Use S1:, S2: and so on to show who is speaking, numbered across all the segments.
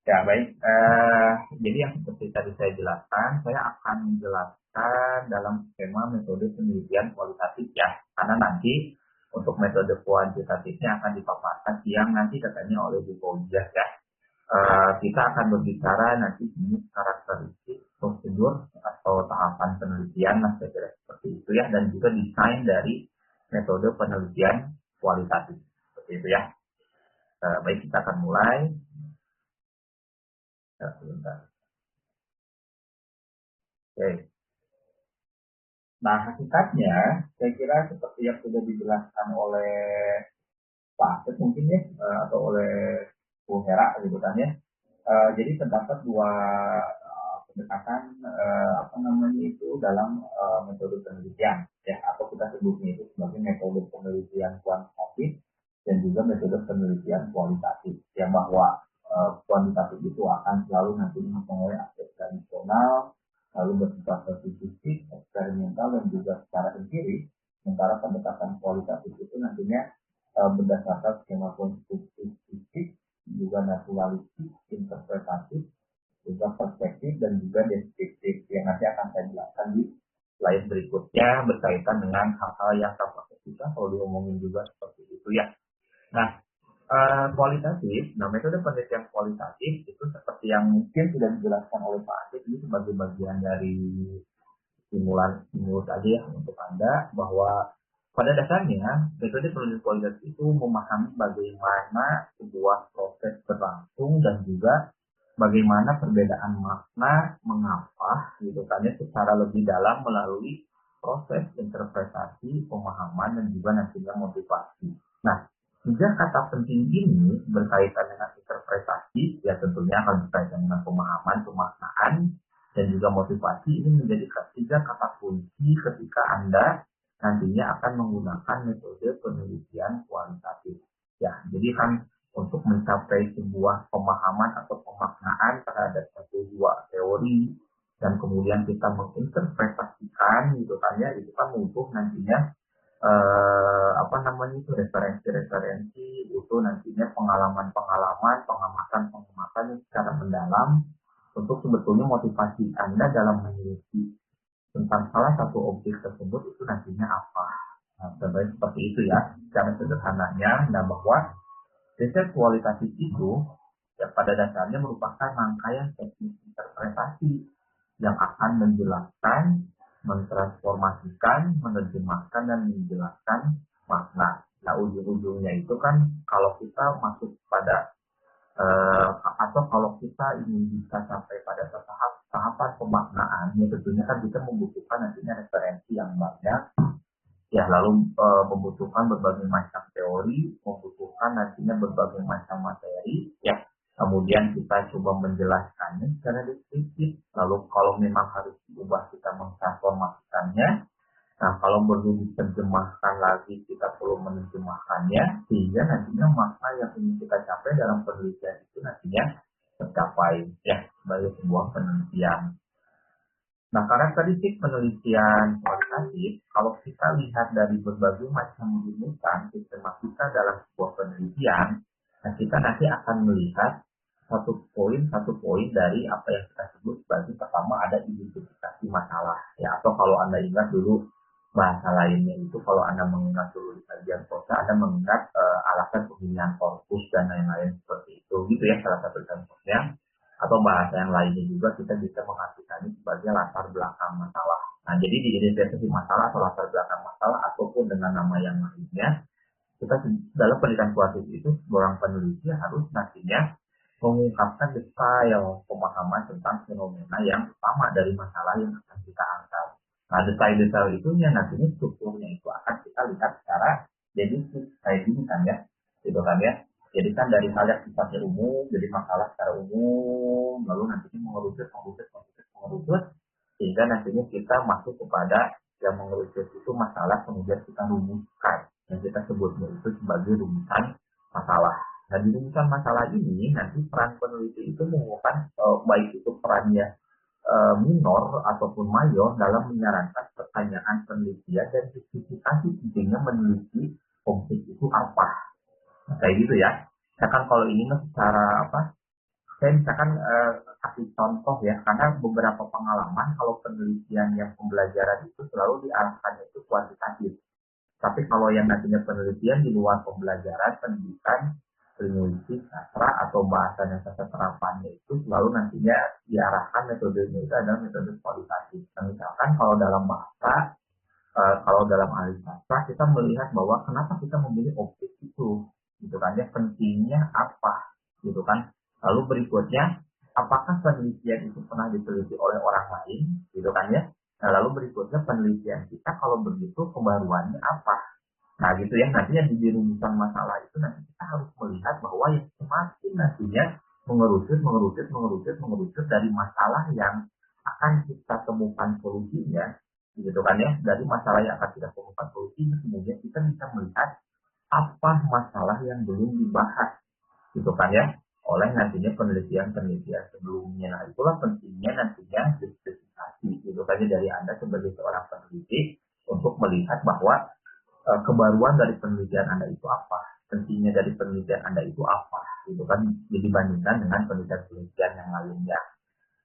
S1: Ya, baik. Jadi yang seperti tadi saya jelaskan, saya akan menjelaskan dalam skema metode penelitian kualitatif ya. Karena nanti untuk metode kuantitatifnya akan dipaparkan yang nanti katanya oleh Bu Fauzia ya. Kita akan berbicara nanti jenis karakteristik, prosedur atau tahapan penelitian, nah saya kira seperti itu ya, dan juga desain dari metode penelitian kualitatif seperti itu ya. Baik, kita akan mulai. Sebentar. Oke. Nah, hakikatnya saya kira seperti yang sudah dijelaskan oleh Pak Asep mungkin ya, atau oleh Bu Hera gitu kan ya. Jadi terdapat dua pendekatan apa namanya itu dalam metode penelitian ya, atau kita sebutnya itu sebagai metode penelitian kuantitatif dan juga metode penelitian kualitatif ya, bahwa kuantitatif itu akan selalu nanti mempengaruhi aspek tradisional, lalu bersifat statistik, eksperimental dan juga secara empiris. Sementara pendekatan kualitatif itu nantinya berdasarkan skema konstruktif, juga naturalistik, interpretatif, juga perspektif dan juga deskriptif yang nanti akan saya jelaskan di slide berikutnya berkaitan dengan hal-hal yang tampaknya susah kalau diomongin juga seperti itu ya. Nah, kualitatif, nah metode penelitian kualitatif itu seperti yang mungkin sudah dijelaskan oleh Pak Asif, ini sebagai bagian dari stimulus aja ya untuk Anda, bahwa pada dasarnya metode penelitian kualitatif itu memahami bagaimana sebuah proses berlangsung dan juga bagaimana perbedaan makna mengapa gitu kan ya secara lebih dalam melalui proses interpretasi, pemahaman dan juga nantinya motivasi. Nah, tiga kata penting ini berkaitan dengan interpretasi, ya tentunya akan berkaitan dengan pemahaman, pemaknaan, dan juga motivasi. Ini menjadi tiga kata kunci ketika Anda nantinya akan menggunakan metode penelitian kualitatif. Ya, jadi kan untuk mencapai sebuah pemahaman atau pemaknaan terhadap satu dua teori dan kemudian kita menginterpretasikan gitu kan ya, itu kan butuh nantinya apa namanya itu referensi-referensi, butuh nantinya pengalaman-pengalaman, pengamatan-pengamatan yang secara mendalam untuk sebetulnya motivasi Anda dalam meneliti tentang salah satu objek tersebut itu nantinya apa. Nah, seperti itu ya, secara sederhananya, nah bahwa riset kualitatif itu ya pada dasarnya merupakan rangkaian teknik interpretasi yang akan menjelaskan, mentransformasikan, menerjemahkan, dan menjelaskan makna. Nah, ujung-ujungnya itu kan kalau kita masuk pada atau kalau kita ingin bisa sampai pada tahapan pemaknaan, ya tentunya kan kita membutuhkan nantinya referensi yang banyak, ya lalu membutuhkan berbagai macam teori, membutuhkan nantinya berbagai macam materi, ya kemudian kita coba menjelaskannya secara deskriptif, lalu kalau memang harus diubah kita mentransformasikannya, nah kalau perlu diterjemahkan lagi kita perlu menerjemahkannya sehingga nantinya makna yang ingin kita capai dalam penelitian itu nantinya tercapai ya sebagai sebuah penelitian. Nah, karakteristik penelitian kualitatif, kalau kita lihat dari berbagai macam rumusan sistematika dalam sebuah penelitian, nah kita nanti akan melihat satu poin dari apa yang kita sebut sebagai pertama ada identifikasi masalah. Ya, atau kalau Anda ingat dulu bahasa lainnya itu, kalau Anda mengingat dulu di kajian kosa, Anda mengingat alasan pemilihan korpus dan lain-lain seperti itu. Gitu ya, salah satu contohnya. Atau bahasa yang lainnya juga kita bisa mengartikannya sebagai latar belakang masalah. Nah, jadi di identifikasi masalah atau latar belakang masalah ataupun dengan nama yang lainnya, kita dalam penelitian kualitatif itu seorang peneliti harus nantinya mengungkapkan detail pemahaman tentang fenomena yang utama dari masalah yang akan kita angkat. Nah, detail-detail itu nantinya strukturnya itu akan kita lihat secara deduktif kayak gini kan ya, gitu kan ya. Jadi kan dari hal yang sifatnya umum, jadi masalah secara umum, lalu nantinya mengerucut, sehingga nantinya kita masuk kepada yang mengerucut itu masalah, kemudian kita rumuskan, yang kita sebutnya itu sebagai rumusan masalah. Nah, di rumusan masalah ini nanti peran peneliti itu menggunakan baik itu perannya minor ataupun mayor dalam menyarankan pertanyaan penelitian dan justifikasi pentingnya meneliti objek itu apa. Nah, kayak gitu ya. Misalkan kalau ini secara apa saya misalkan kasih contoh ya, karena beberapa pengalaman kalau penelitian yang pembelajaran itu selalu diarahkannya itu kuantitatif. Tapi kalau yang nantinya penelitian di luar pembelajaran, pendidikan, linguistik, sastra atau bahasa dan sastra terapannya itu selalu nantinya diarahkan metodenya itu adalah metode kualitatif. Nah, misalkan kalau dalam bahasa, kalau dalam ahli sastra kita melihat bahwa kenapa kita memilih objek itu, gitu kan ya, pentingnya apa, gitu kan. Lalu berikutnya, apakah penelitian itu pernah diteliti oleh orang lain, gitu kan ya. Nah, lalu berikutnya penelitian kita kalau begitu kebaruannya apa. Nah, gitu ya, nantinya di rumusan masalah itu nanti kita harus melihat bahwa yang semakin nantinya mengerucut dari masalah yang akan kita temukan solusinya, gitu kan ya, dari masalah yang akan kita temukan solusinya, kemudian kita bisa melihat apa masalah yang belum dibahas, gitu kan ya, oleh nantinya penelitian-penelitian sebelumnya. Nah, itulah pentingnya nantinya justifikasi, gitu kan ya, dari Anda sebagai seorang peneliti untuk melihat bahwa kebaruan dari penelitian Anda itu apa, pentingnya dari penelitian Anda itu apa, gitu kan, dibandingkan dengan penelitian-penelitian yang lainnya.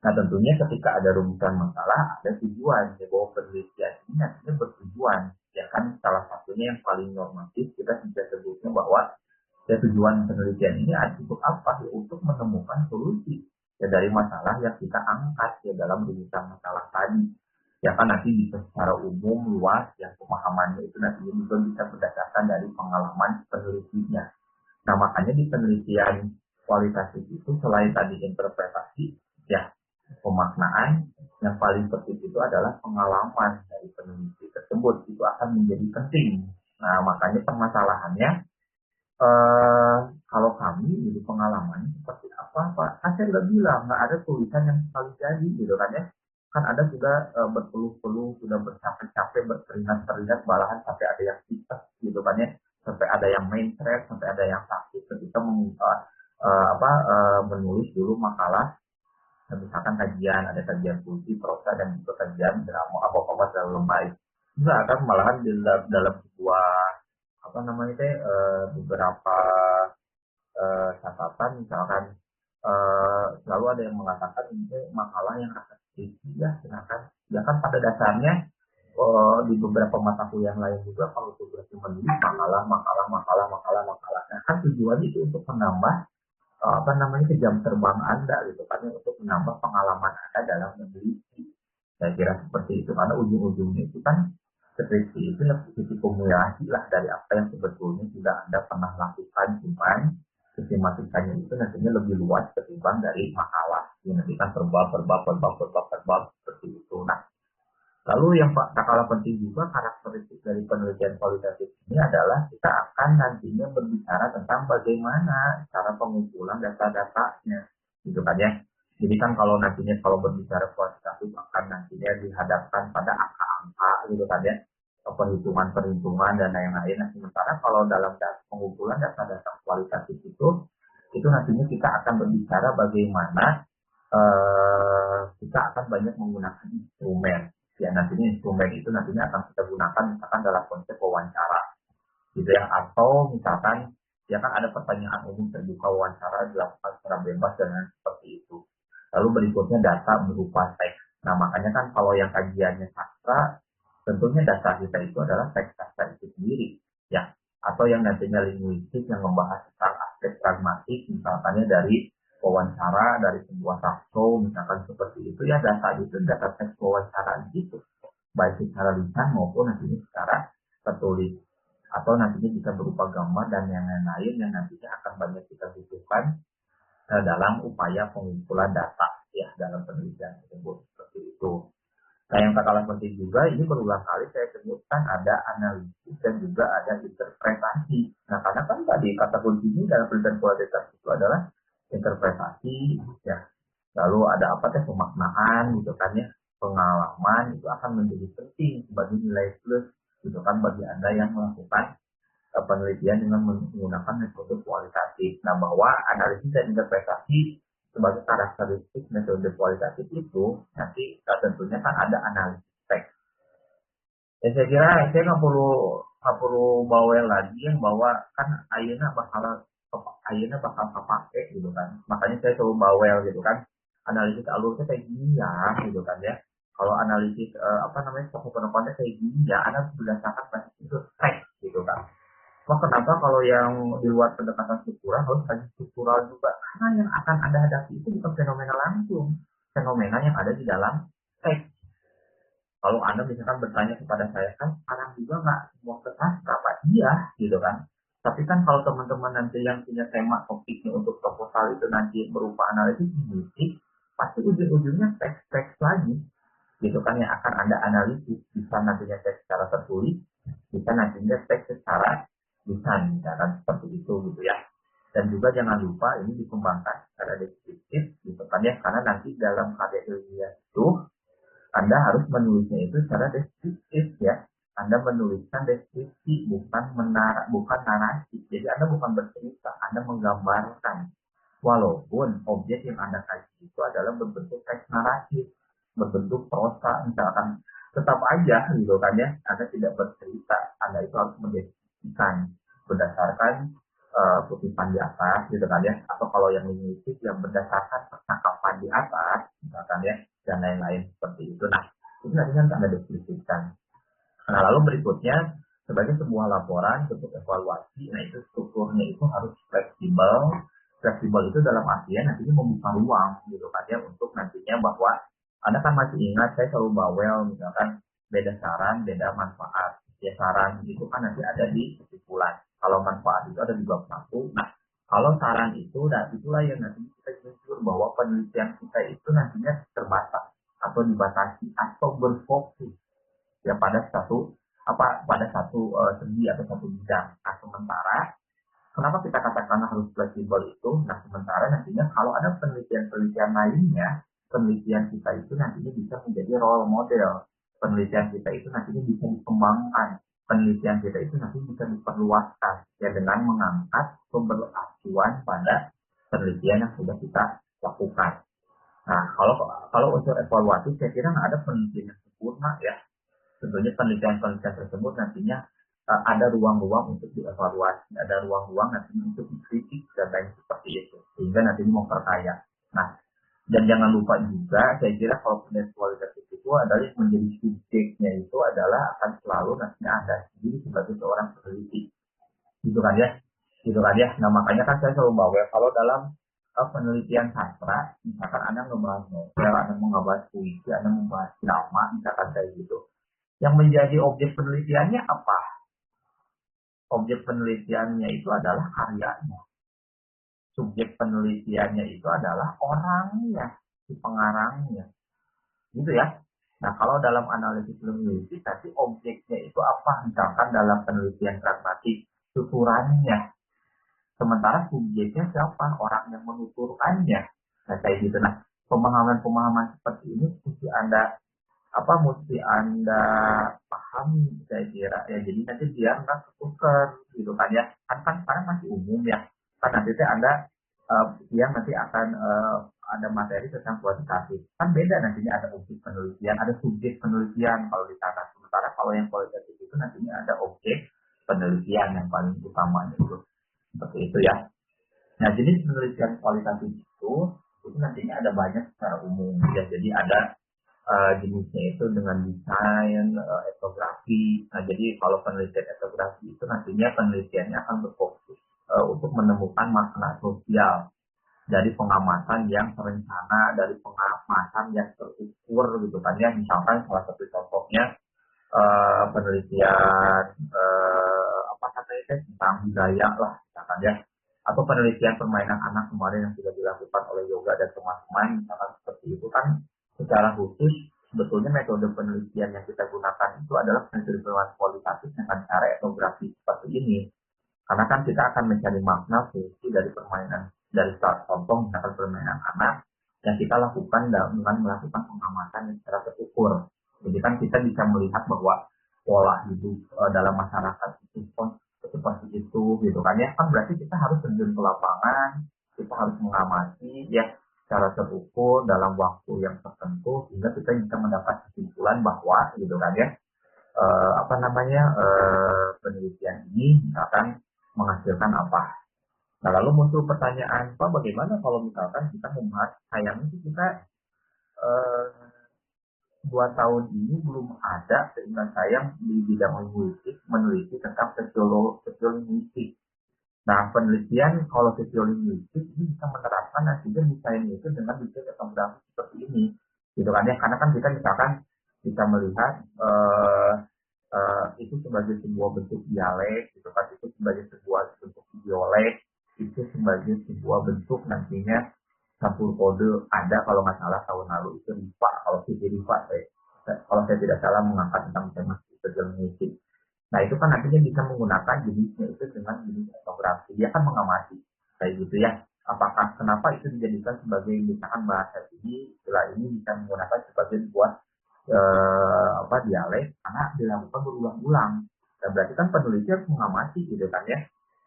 S1: Nah, tentunya ketika ada rumusan masalah, ada tujuan, ya, bahwa penelitian ini nantinya bertujuan, ya kan, salah satunya yang paling normatif kita bisa sebutnya bahwa ya tujuan penelitian ini untuk apa, ya untuk menemukan solusi ya dari masalah yang kita angkat ya dalam rumusan masalah tadi. Ya kan nanti bisa secara umum luas ya pemahamannya itu nanti juga bisa berdasarkan dari pengalaman penelitinya. Nah, makanya di penelitian kualitatif itu selain tadi interpretasi ya pemaknaan, yang paling penting itu adalah pengalaman dari peneliti tersebut, itu akan menjadi penting. Nah, makanya permasalahannya, kalau kami jadi pengalaman seperti apa Pak? Kan saya udah bilang nggak ada tulisan yang sekali jadi, gitu kan ya. Kan ada sudah berpeluh-peluh, sudah bercapek-capek, berkeringat-keringat, malahan sampai ada yang tipes, gitu kan ya. Sampai ada yang main thread, sampai ada yang sakit ketika menulis dulu makalah. Misalkan kajian, ada kajian puisi, prosa, dan juga kajian drama, apa-apa dalam baik. Enggak, kan malahan di dalam sebuah apa namanya teh beberapa catatan misalkan selalu ada yang mengatakan ini makalah yang akan skripsi ya, sedangkan ya kan pada dasarnya di beberapa mata kuliah lain juga kalau tugasnya menulis makalah. Nah, kan tujuannya itu untuk menambah apa namanya jam terbang Anda, gitu kan ya, untuk menambah pengalaman Anda dalam meneliti. Saya kira seperti itu, karena ujung-ujungnya itu kan skripsi itu titik kumulasi lah dari apa yang sebetulnya sudah Anda pernah lakukan, cuman sistematikanya itu nantinya lebih luas ketimbang dari makalah. Ini nanti kan terbab seperti itu. Nah, lalu yang tak kalah penting juga karakteristik dari penelitian kualitatif ini adalah kita akan nantinya berbicara tentang bagaimana cara pengumpulan data-datanya, gitu kan ya. Jadi kan kalau nantinya kalau berbicara kualitatif akan nantinya dihadapkan pada angka-angka, gitu kan ya, perhitungan-perhitungan dan lain-lain. Nah, sementara kalau dalam pengumpulan data-data kualitatif itu nantinya kita akan berbicara bagaimana kita akan banyak menggunakan instrumen. Ya, nantinya instrumen itu nantinya akan kita gunakan misalkan dalam konsep wawancara, gitu ya, atau misalkan ya kan ada pertanyaan umum terbuka wawancara dilakukan secara bebas dan seperti itu. Lalu berikutnya data berupa teks. Nah, makanya kan kalau yang kajiannya sastra, tentunya data kita itu adalah teks sastra itu sendiri, ya, atau yang nantinya linguistik yang membahas tentang aspek pragmatik, misalkannya dari wawancara, dari sebuah talkshow, misalkan seperti itu ya, data itu data teks wawancara gitu, baik secara lisan maupun nantinya secara tertulis, atau nantinya bisa berupa gambar dan yang lain-lain yang nantinya akan banyak kita butuhkan dalam upaya pengumpulan data ya dalam penelitian tersebut, seperti itu. Nah, yang tak kalah penting juga, ini berulang kali saya sebutkan ada analisis dan juga ada interpretasi. Nah, karena kan tadi kata kuncinya dalam penelitian kualitatif itu adalah interpretasi, ya. Lalu ada apa teh pemaknaan, gitu kan ya, pengalaman itu akan menjadi penting sebagai nilai plus, gitu kan, bagi Anda yang melakukan penelitian dengan menggunakan metode kualitatif. Nah, bahwa analisis dan interpretasi sebagai karakteristik metode kualitatif itu nanti tentunya kan ada analisis teks. Ya, saya kira saya nggak perlu bawel lagi yang bahwa kan ayeuna bakal akhirnya bakal kepake gitu kan. Makanya saya selalu bawel gitu kan. Analisis alurnya kayak gini ya gitu kan ya. Kalau analisis struktur konten kayak gini ya, Anda berdasarkan basis itu teks gitu kan. Kenapa kalau yang di luar pendekatan struktural harus ada struktural juga? Karena yang akan Anda hadapi itu bukan fenomena langsung, fenomena yang ada di dalam teks. Kalau Anda misalkan bertanya kepada saya, kan sekarang juga nggak semua ke sastra, Pak. Iya, gitu kan. Tapi kan kalau teman-teman nanti yang punya tema topiknya untuk proposal itu nanti berupa analisis linguistik, pasti ujung-ujungnya teks-teks lagi, gitu kan, yang akan Anda analisis. Bisa nantinya teks secara tertulis, bisa nantinya teks secara lisan, misalkan seperti itu gitu ya. Dan juga jangan lupa ini dikembangkan secara deskriptif, gitu kan ya, karena nanti dalam karya ilmiah itu Anda harus menulisnya itu secara deskriptif ya. Anda menuliskan deskripsi, bukan narasi. Jadi Anda bukan bercerita, Anda menggambarkan. Walaupun objek yang Anda kaji itu adalah berbentuk teks naratif, berbentuk prosa misalkan, tetap aja gitu kan ya, Anda tidak bercerita, Anda itu harus mendeskripsikan berdasarkan kutipan di atas gitu kan ya, atau kalau yang linguistik yang berdasarkan percakapan di atas misalkan ya, dan lain-lain seperti itu. Nah, itu nanti kan Anda deskripsikan. Nah, lalu berikutnya sebagai sebuah laporan bentuk evaluasi, nah itu strukturnya itu harus fleksibel. Fleksibel itu dalam artian nantinya membuka ruang gitu kan ya, untuk nantinya bahwa Anda kan masih ingat saya selalu bawel misalkan beda saran, beda manfaat. Ya saran itu kan nanti ada di kesimpulan. Kalau manfaat itu ada di bab 1. Nah, kalau saran itu, nah itulah yang nanti kita jujur bahwa penelitian kita itu nantinya terbatas atau dibatasi atau berfokus ya pada satu segi atau satu bidang. Nah, sementara kenapa kita katakan harus fleksibel itu? Nah, sementara nantinya kalau ada penelitian-penelitian lainnya, penelitian kita itu nantinya bisa menjadi role model. Penelitian kita itu nantinya bisa dikembangkan. Penelitian kita itu nanti bisa diperluaskan ya dengan mengangkat sumber acuan pada penelitian yang sudah kita lakukan. Nah, kalau untuk evaluasi, saya kira nggak ada penelitian yang sempurna ya. Tentunya penelitian-penelitian tersebut nantinya ada ruang-ruang untuk dievaluasi, ada ruang-ruang nantinya untuk dikritik dan lain seperti itu, sehingga nantinya memperkaya. Nah, dan jangan lupa juga, saya kira kalau penelitian kualitatif itu adalah yang menjadi subjeknya itu adalah akan selalu nantinya Anda sendiri sebagai seorang peneliti, gitu kan ya, gitu kan ya. Nah, makanya kan saya selalu bawa kalau dalam penelitian sastra, misalkan Anda ngebahas novel, Anda membahas puisi, Anda membahas drama, misalkan kayak gitu. Yang menjadi objek penelitiannya apa? Objek penelitiannya itu adalah karyanya. Subjek penelitiannya itu adalah orangnya, si pengarangnya. Gitu ya. Nah, kalau dalam analisis linguistik, nanti objeknya itu apa? Misalkan dalam penelitian pragmatik, tuturannya. Sementara subjeknya siapa? Orang yang menuturkannya. Nah, kayak gitu. Nah, pemahaman-pemahaman seperti ini mesti anda pahami, saya kira ya. Jadi nanti biar nggak ketuker gitu kan ya, kan sekarang masih umum ya, kan nanti anda yang nanti akan ada materi tentang kualitatif, kan beda nantinya, ada objek penelitian, ada subjek penelitian kalau di sana. Sementara kalau yang kualitatif itu nantinya ada objek penelitian yang paling utamanya itu seperti itu ya. Nah, jenis penelitian kualitatif itu nantinya ada banyak secara umum ya. Jadi ada jenisnya itu dengan desain, etnografi. Nah, jadi kalau penelitian etnografi itu nantinya penelitiannya akan berfokus untuk menemukan makna sosial dari pengamatan yang terencana, dari pengamatan yang terukur gitu kan ya. Misalkan salah satu contohnya penelitian tentang budaya lah misalkan ya, atau penelitian permainan anak kemarin yang sudah dilakukan oleh Yoga dan teman-teman misalkan seperti itu kan. Secara khusus sebetulnya metode penelitian yang kita gunakan itu adalah penelitian kualitatif dengan cara etnografi seperti ini, karena kan kita akan mencari makna fungsi dari permainan, dari contoh misalkan permainan anak yang kita lakukan dengan melakukan pengamatan yang secara terukur. Jadi kan kita bisa melihat bahwa pola hidup dalam masyarakat itu seperti itu gitu kan ya. Kan berarti kita harus terjun ke lapangan, kita harus mengamati ya secara terukur dalam waktu yang tertentu, sehingga kita bisa mendapat kesimpulan bahwa gitu kan ya, penelitian ini misalkan menghasilkan apa. Nah, lalu muncul pertanyaan, Pak, bagaimana kalau misalkan kita membahas, sayangnya sih kita eh, 2 tahun ini belum ada seingat saya di bidang linguistik meneliti tentang sosiolinguistik. Nah, penelitian kalau sosiolinguistik ini bisa menerapkan nantinya misalnya itu dengan desain etnografi seperti ini. Gitu kan ya, karena kan kita misalkan bisa melihat itu sebagai sebuah bentuk dialek, gitu kan, itu sebagai sebuah bentuk dialek, itu sebagai sebuah bentuk nantinya campur kode ada kalau nggak salah tahun lalu itu RIFA, kalau Siti RIFA kalau saya tidak salah mengangkat tentang tema musik. Nah itu kan nantinya bisa menggunakan jenisnya itu dengan jenis etnografi. Dia kan mengamati kayak gitu ya. Apakah kenapa itu dijadikan sebagai misalkan bahasa ini, istilah ini bisa menggunakan sebagai buat dialek karena dilakukan berulang-ulang. Nah, berarti kan peneliti harus mengamati gitu kan ya.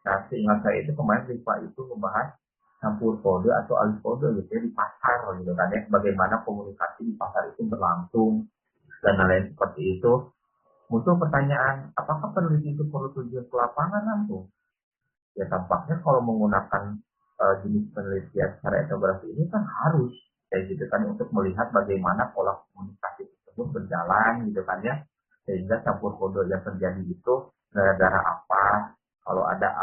S1: Nah, seingat saya itu kemarin Rifa itu membahas campur kode atau alih kode gitu ya di pasar gitu kan ya. Bagaimana komunikasi di pasar itu berlangsung dan lain-lain seperti itu. Muncul pertanyaan, apakah peneliti itu perlu terjun ke lapangan langsung? Ya tampaknya kalau menggunakan jenis penelitian secara etnografi ini kan harus kayak gitu kan untuk melihat bagaimana pola komunikasi tersebut berjalan gitu kan ya, sehingga campur kode yang terjadi itu gara-gara apa, kalau ada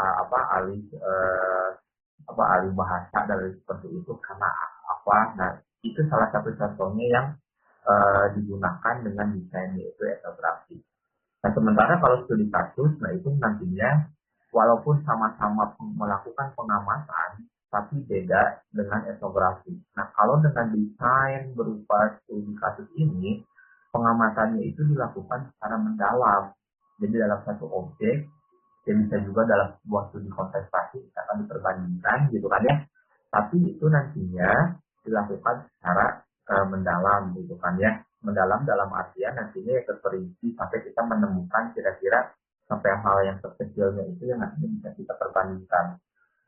S1: alih bahasa dan lain seperti itu karena apa. Nah itu salah satu contohnya yang digunakan dengan desain yaitu etnografi. Nah, sementara kalau studi kasus, nah itu nantinya walaupun sama-sama melakukan pengamatan, tapi beda dengan etnografi. Nah, kalau dengan desain berupa studi kasus ini, pengamatannya itu dilakukan secara mendalam. Jadi dalam satu objek, dan bisa juga dalam sebuah studi kontestasi, misalkan diperbandingkan gitu kan ya. Tapi itu nantinya dilakukan secara mendalam gitu kan ya. Mendalam dalam artian nantinya ya terperinci sampai kita menemukan kira-kira sampai hal yang terkecilnya itu yang nantinya bisa kita perbandingkan.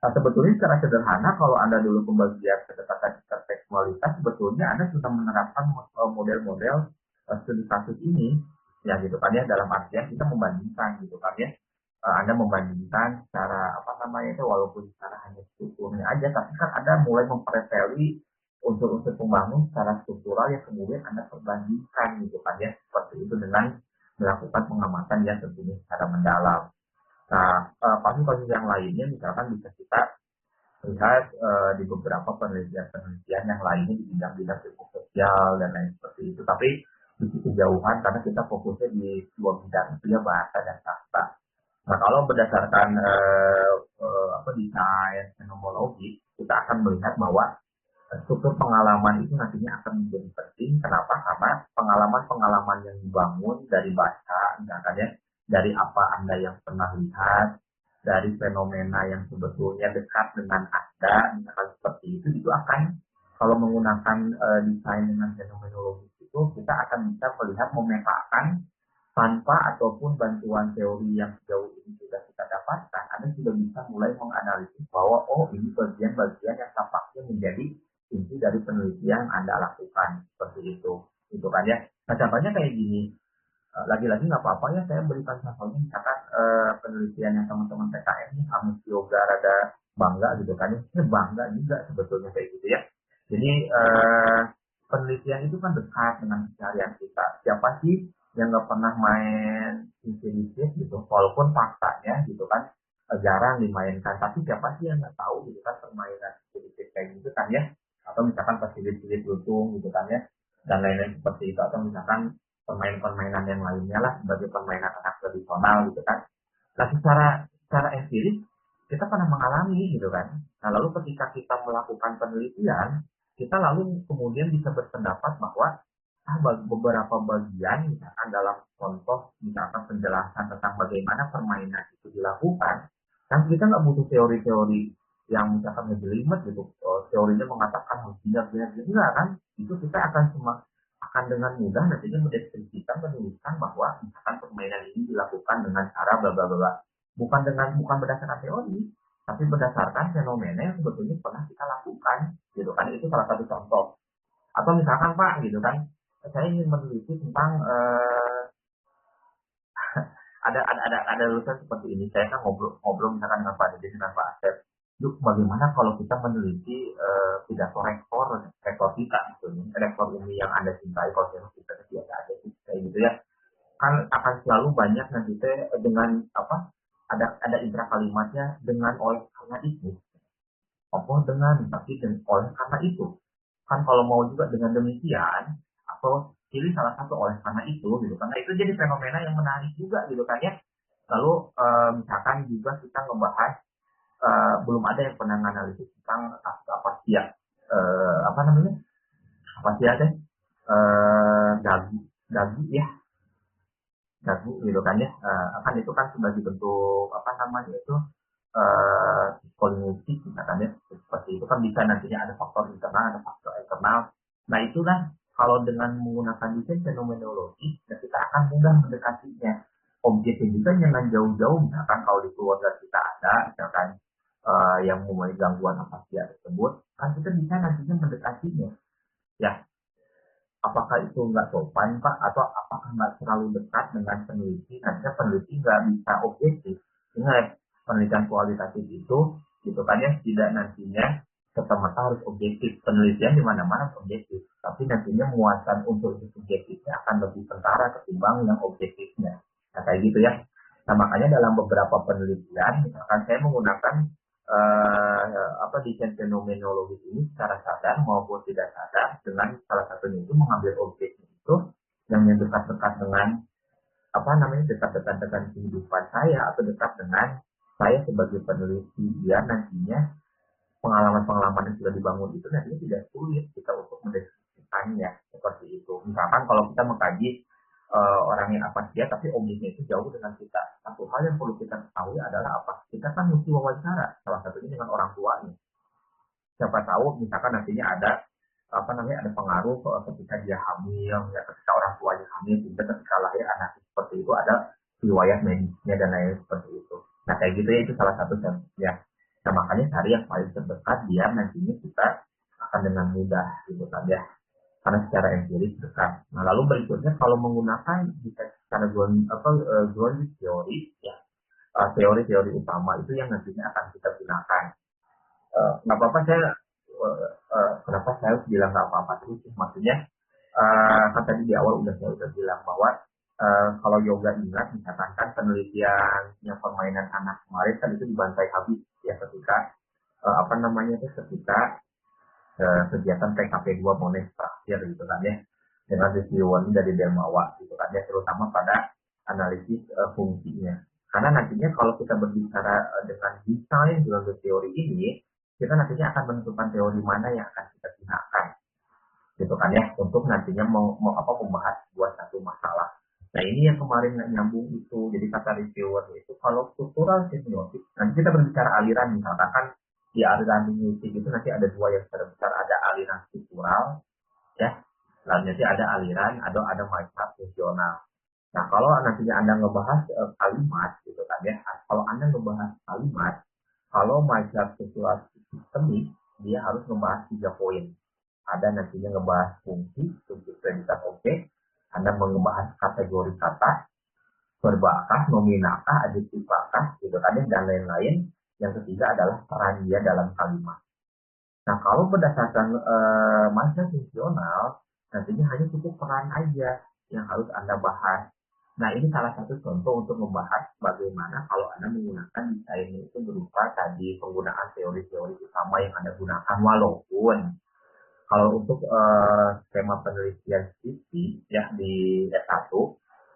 S1: Nah, sebetulnya secara sederhana kalau Anda dulu pembagian kedekatan intertekstualitas, sebetulnya Anda sudah menerapkan model-model studi kasus ini, ya gitu kan ya, dalam artian kita membandingkan gitu kan ya. Anda membandingkan secara apa namanya itu walaupun secara hanya strukturnya aja, tapi kan Anda mulai mempreteli unsur-unsur pembangun secara struktural yang kemudian Anda perbandingkan gitu kan ya, seperti itu dengan melakukan pengamatan yang tentunya secara mendalam. Nah, kasus-kasus yang lainnya misalkan bisa kita lihat di beberapa penelitian-penelitian yang lainnya di bidang-bidang ilmu sosial dan lain seperti itu. Tapi di kejauhan karena kita fokusnya di dua bidang itu ya bahasa dan sastra. Nah, kalau berdasarkan desain fenomenologi, kita akan melihat bahwa struktur pengalaman itu nantinya akan menjadi penting. Kenapa? Karena pengalaman-pengalaman yang dibangun dari baca, misalkan ya, dari apa Anda yang pernah lihat, dari fenomena yang sebetulnya dekat dengan Anda, misalkan seperti itu akan, kalau menggunakan desain dengan fenomenologi itu, kita akan bisa melihat memetakan tanpa ataupun bantuan teori yang sejauh ini sudah kita dapatkan, Anda sudah bisa mulai menganalisis bahwa oh ini bagian-bagian yang tampaknya menjadi inti dari penelitian yang Anda lakukan seperti itu, gitu kan ya. Nah contohnya kayak gini, lagi-lagi nggak apa-apa ya saya berikan contohnya misalkan penelitian yang teman-teman PKN ini Amos Yoga rada bangga gitu kan ya, bangga juga sebetulnya kayak gitu ya. Jadi penelitian itu kan dekat dengan keseharian kita. Siapa sih yang nggak pernah main insidious gitu, walaupun faktanya gitu kan jarang dimainkan, tapi siapa sih yang nggak tahu gitu kan permainan insidious kayak gitu kan ya, atau misalkan pasilit-pasilit lutung gitu kan ya, dan lain-lain seperti itu, atau misalkan permainan-permainan yang lainnya lah sebagai permainan anak tradisional gitu kan. Nah secara empiris kita pernah mengalami gitu kan. Nah lalu ketika kita melakukan penelitian, kita lalu kemudian bisa berpendapat bahwa beberapa bagian misalkan dalam contoh misalkan penjelasan tentang bagaimana permainan itu dilakukan, kan kita nggak butuh teori-teori yang misalkan ngejelimet gitu, teorinya mengatakan harus biar enggak kan, itu kita akan dengan mudah nantinya mendeskripsikan, menuliskan bahwa misalkan permainan ini dilakukan dengan cara bla bla bla, bukan berdasarkan teori, tapi berdasarkan fenomena yang sebetulnya pernah kita lakukan, gitu kan. Itu salah satu contoh. Atau misalkan Pak, gitu kan, saya ingin meneliti tentang ada lulusan seperti ini. Saya kan ngobrol misalkan dengan Pak Dede dengan Pak Asep. yuk bagaimana kalau kita meneliti pidato rektor kita gitu, rektor ini yang Anda cintai, kalau kita biasa aja sih kayak gitu ya, kan akan selalu banyak nanti teh dengan apa, ada intra kalimatnya dengan oleh karena itu, apa dengan tapi oleh karena itu, kan kalau mau juga dengan demikian atau pilih salah satu oleh karena itu gitu, karena itu jadi fenomena yang menarik juga gitu kan ya. Lalu misalkan juga kita ngebahas belum ada yang pernah analisis tentang apa sih ya, apa namanya, apa sih ya teh, dagu dagu ya, dagu gitu kan ya. Kan itu kan sebagai bentuk apa namanya itu, psikologi misalkan ya, seperti itu kan bisa nantinya ada faktor internal ada faktor eksternal. Nah itulah kalau dengan menggunakan desain fenomenologi ya kita akan mudah mendekatinya objeknya juga jangan jauh-jauh. Misalkan kalau di keluarga kita ada misalkan yang mempunyai gangguan afasia tersebut, kan kita bisa nantinya mendekatinya ya. Apakah itu nggak sopan Pak, atau apakah nggak terlalu dekat dengan peneliti? Nantinya peneliti nggak bisa objektif. Ingat, penelitian kualitatif itu gitu kan ya, tidak nantinya serta-merta harus objektif. Penelitian di mana-mana objektif, tapi nantinya muatan untuk subjektifnya akan lebih kentara ketimbang yang objektifnya. Nah kayak gitu ya. Nah makanya dalam beberapa penelitian, misalkan saya menggunakan apa desain fenomenologi ini secara sadar maupun tidak sadar, dengan salah satunya itu mengambil objek itu yang dekat-dekat dengan apa namanya, dekat-dekat dengan kehidupan saya atau dekat dengan saya sebagai peneliti, dia nantinya pengalaman-pengalaman yang sudah dibangun itu nantinya tidak sulit kita untuk mendeskripsikannya seperti itu. Misalkan kalau kita mengkaji orang yang apa dia tapi objeknya itu jauh dengan kita, satu hal yang perlu kita ketahui adalah apa, kita kan mesti wawancara salah satunya dengan orang tuanya. Siapa tahu misalkan nantinya ada apa namanya, ada pengaruh ketika dia hamil ya, ketika orang tuanya hamil sehingga ketika lahir anak seperti itu ada riwayat medisnya dan lain seperti itu. Nah kayak gitu ya, itu salah satu ya. Nah makanya cari yang paling terdekat biar nantinya kita akan dengan mudah gitu kan ya, karena secara empiris dekat. Nah lalu berikutnya kalau menggunakan secara grounded teori ya, teori-teori utama itu yang nantinya akan kita gunakan. Nggak apa-apa saya kenapa saya harus bilang nggak apa-apa terus sih, maksudnya kan tadi di awal saya udah bilang bahwa kalau yoga ingat misalkan kan penelitian yang permainan anak kemarin kan itu dibantai habis ya ketika apa namanya itu, ketika kegiatan PKP 2 Mones terakhir gitu kan ya, dengan reviewan dari Delmawa gitu kan ya, terutama pada analisis fungsinya. Karena nantinya kalau kita berbicara dengan desain dalam teori ini, kita nantinya akan menentukan teori mana yang akan kita gunakan gitu kan ya, untuk nantinya mau apa, membahas buat satu masalah. Nah ini yang kemarin nggak nyambung itu, jadi kata reviewer itu kalau struktural semiotik, nanti kita berbicara aliran misalkan kan di aliran linguistik itu nanti ada dua yang terbesar, ada aliran struktural ya, lalu nanti ada aliran ada macam fungsional. Nah kalau nantinya Anda ngebahas kalimat gitu kan ya, kalau Anda ngebahas kalimat, kalau macam struktural sistemik dia harus ngebahas 3 poin. Ada nantinya ngebahas fungsi predikat objek, Anda mengebahas kategori kata, verbakah, nominakah, adjektifakah, gitu kan, dan lain-lain. Yang ketiga adalah peran dia dalam kalimat. Nah, kalau berdasarkan masa fungsional, nantinya hanya cukup peran aja yang harus Anda bahas. Nah, ini salah satu contoh untuk membahas bagaimana kalau Anda menggunakan desain itu berupa tadi penggunaan teori-teori utama yang Anda gunakan, walaupun kalau untuk skema penelitian skripsi ya di S1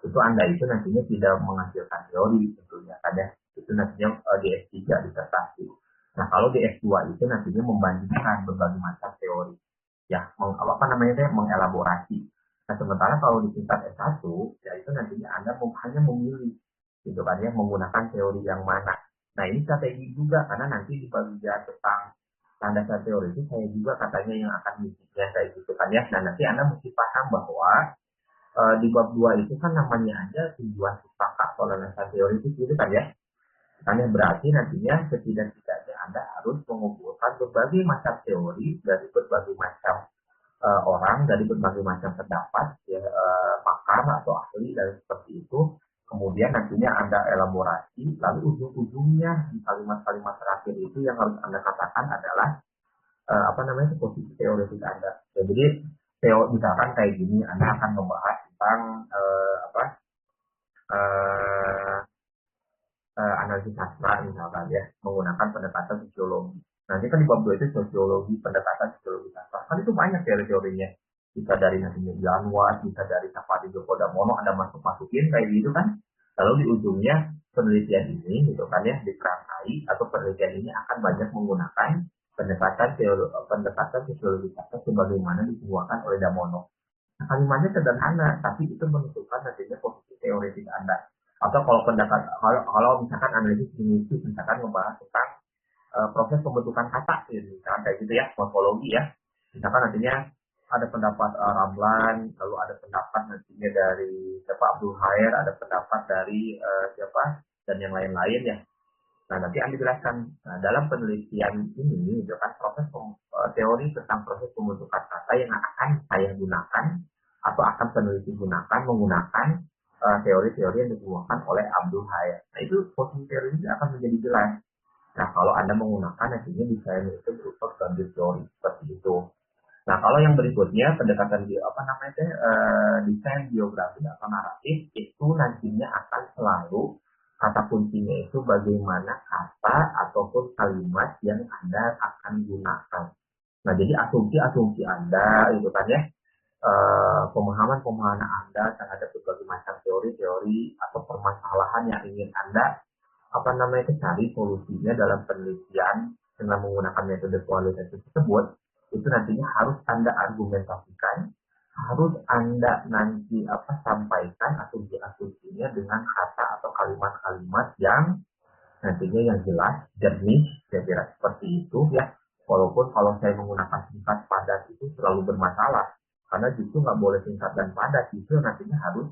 S1: itu Anda itu nantinya tidak menghasilkan teori tentunya kan ya, itu nantinya di S3 disertasi. Nah kalau di S2 itu nantinya membandingkan berbagai macam teori ya, apa namanya, mengelaborasi. Nah sementara kalau di tingkat S1 ya itu nantinya Anda hanya memilih gitu kan ya, menggunakan teori yang mana. Nah ini strategi juga karena nanti di bagian tentang landasan teori itu saya juga katanya yang akan mengisinya kayak gitu kan ya. Nah nanti Anda mesti paham bahwa di bab 2 itu kan namanya aja tujuan sepakat atau landasan teori itu gitu kan ya. Karena berarti nantinya setidak-tidaknya Anda harus mengumpulkan berbagai macam teori dari berbagai macam orang, dari berbagai macam pendapat ya, pakar atau ahli dan seperti itu. Kemudian nantinya Anda elaborasi, lalu ujung-ujungnya di kalimat-kalimat terakhir itu yang harus Anda katakan adalah posisi teoretik Anda. Ya, jadi misalkan kayak gini, Anda akan membahas tentang analisis sastra misalkan ya, menggunakan pendekatan sosiologi. Nanti kan di bab 2 itu sosiologi, pendekatan sosiologi sastra. Kan itu banyak teori-teorinya. Bisa dari Nathaniel Janwas, bisa dari Sapadi Djoko Damono, Anda masukin kayak gitu kan. Lalu di ujungnya penelitian ini gitu kan ya, dikerangkai atau penelitian ini akan banyak menggunakan pendekatan sosiologi sastra sebagaimana dikemukakan oleh Damono. Nah, kalimatnya sederhana, tapi itu menentukan nantinya posisi teoretik Anda. Atau kalau misalkan analisis linguistik, misalkan membahas tentang proses pembentukan kata, misalkan kayak gitu ya, morfologi ya. Misalkan nantinya ada pendapat Ramlan, lalu ada pendapat nantinya dari Abdul Khair, ada pendapat dari dan yang lain-lain ya. Nah, nanti Anda jelaskan dalam penelitian ini, itu kan proses teori tentang proses pembentukan kata yang akan saya gunakan atau akan peneliti gunakan menggunakan teori-teori yang dikemukakan oleh Abdul Khair. Nah, itu posisi teori ini akan menjadi jelas. Nah, kalau Anda menggunakan nantinya desain itu berupa standar teori seperti itu. Nah, kalau yang berikutnya pendekatan desain biografi atau naratif itu nantinya akan selalu kata kuncinya itu bagaimana kata ataupun kalimat yang Anda akan gunakan. Nah, jadi asumsi-asumsi Anda itu kan ya, pemahaman-pemahaman Anda terhadap berbagai macam teori-teori atau permasalahan yang ingin Anda cari solusinya dalam penelitian dengan menggunakan metode kualitatif tersebut, itu nantinya harus Anda argumentasikan, harus Anda nanti sampaikan asumsi-asumsinya dengan kata atau kalimat-kalimat yang nantinya yang jelas, jernih, kira-kira seperti itu ya. Walaupun kalau saya menggunakan singkat padat itu selalu bermasalah, karena justru nggak boleh singkat dan padat, justru nantinya harus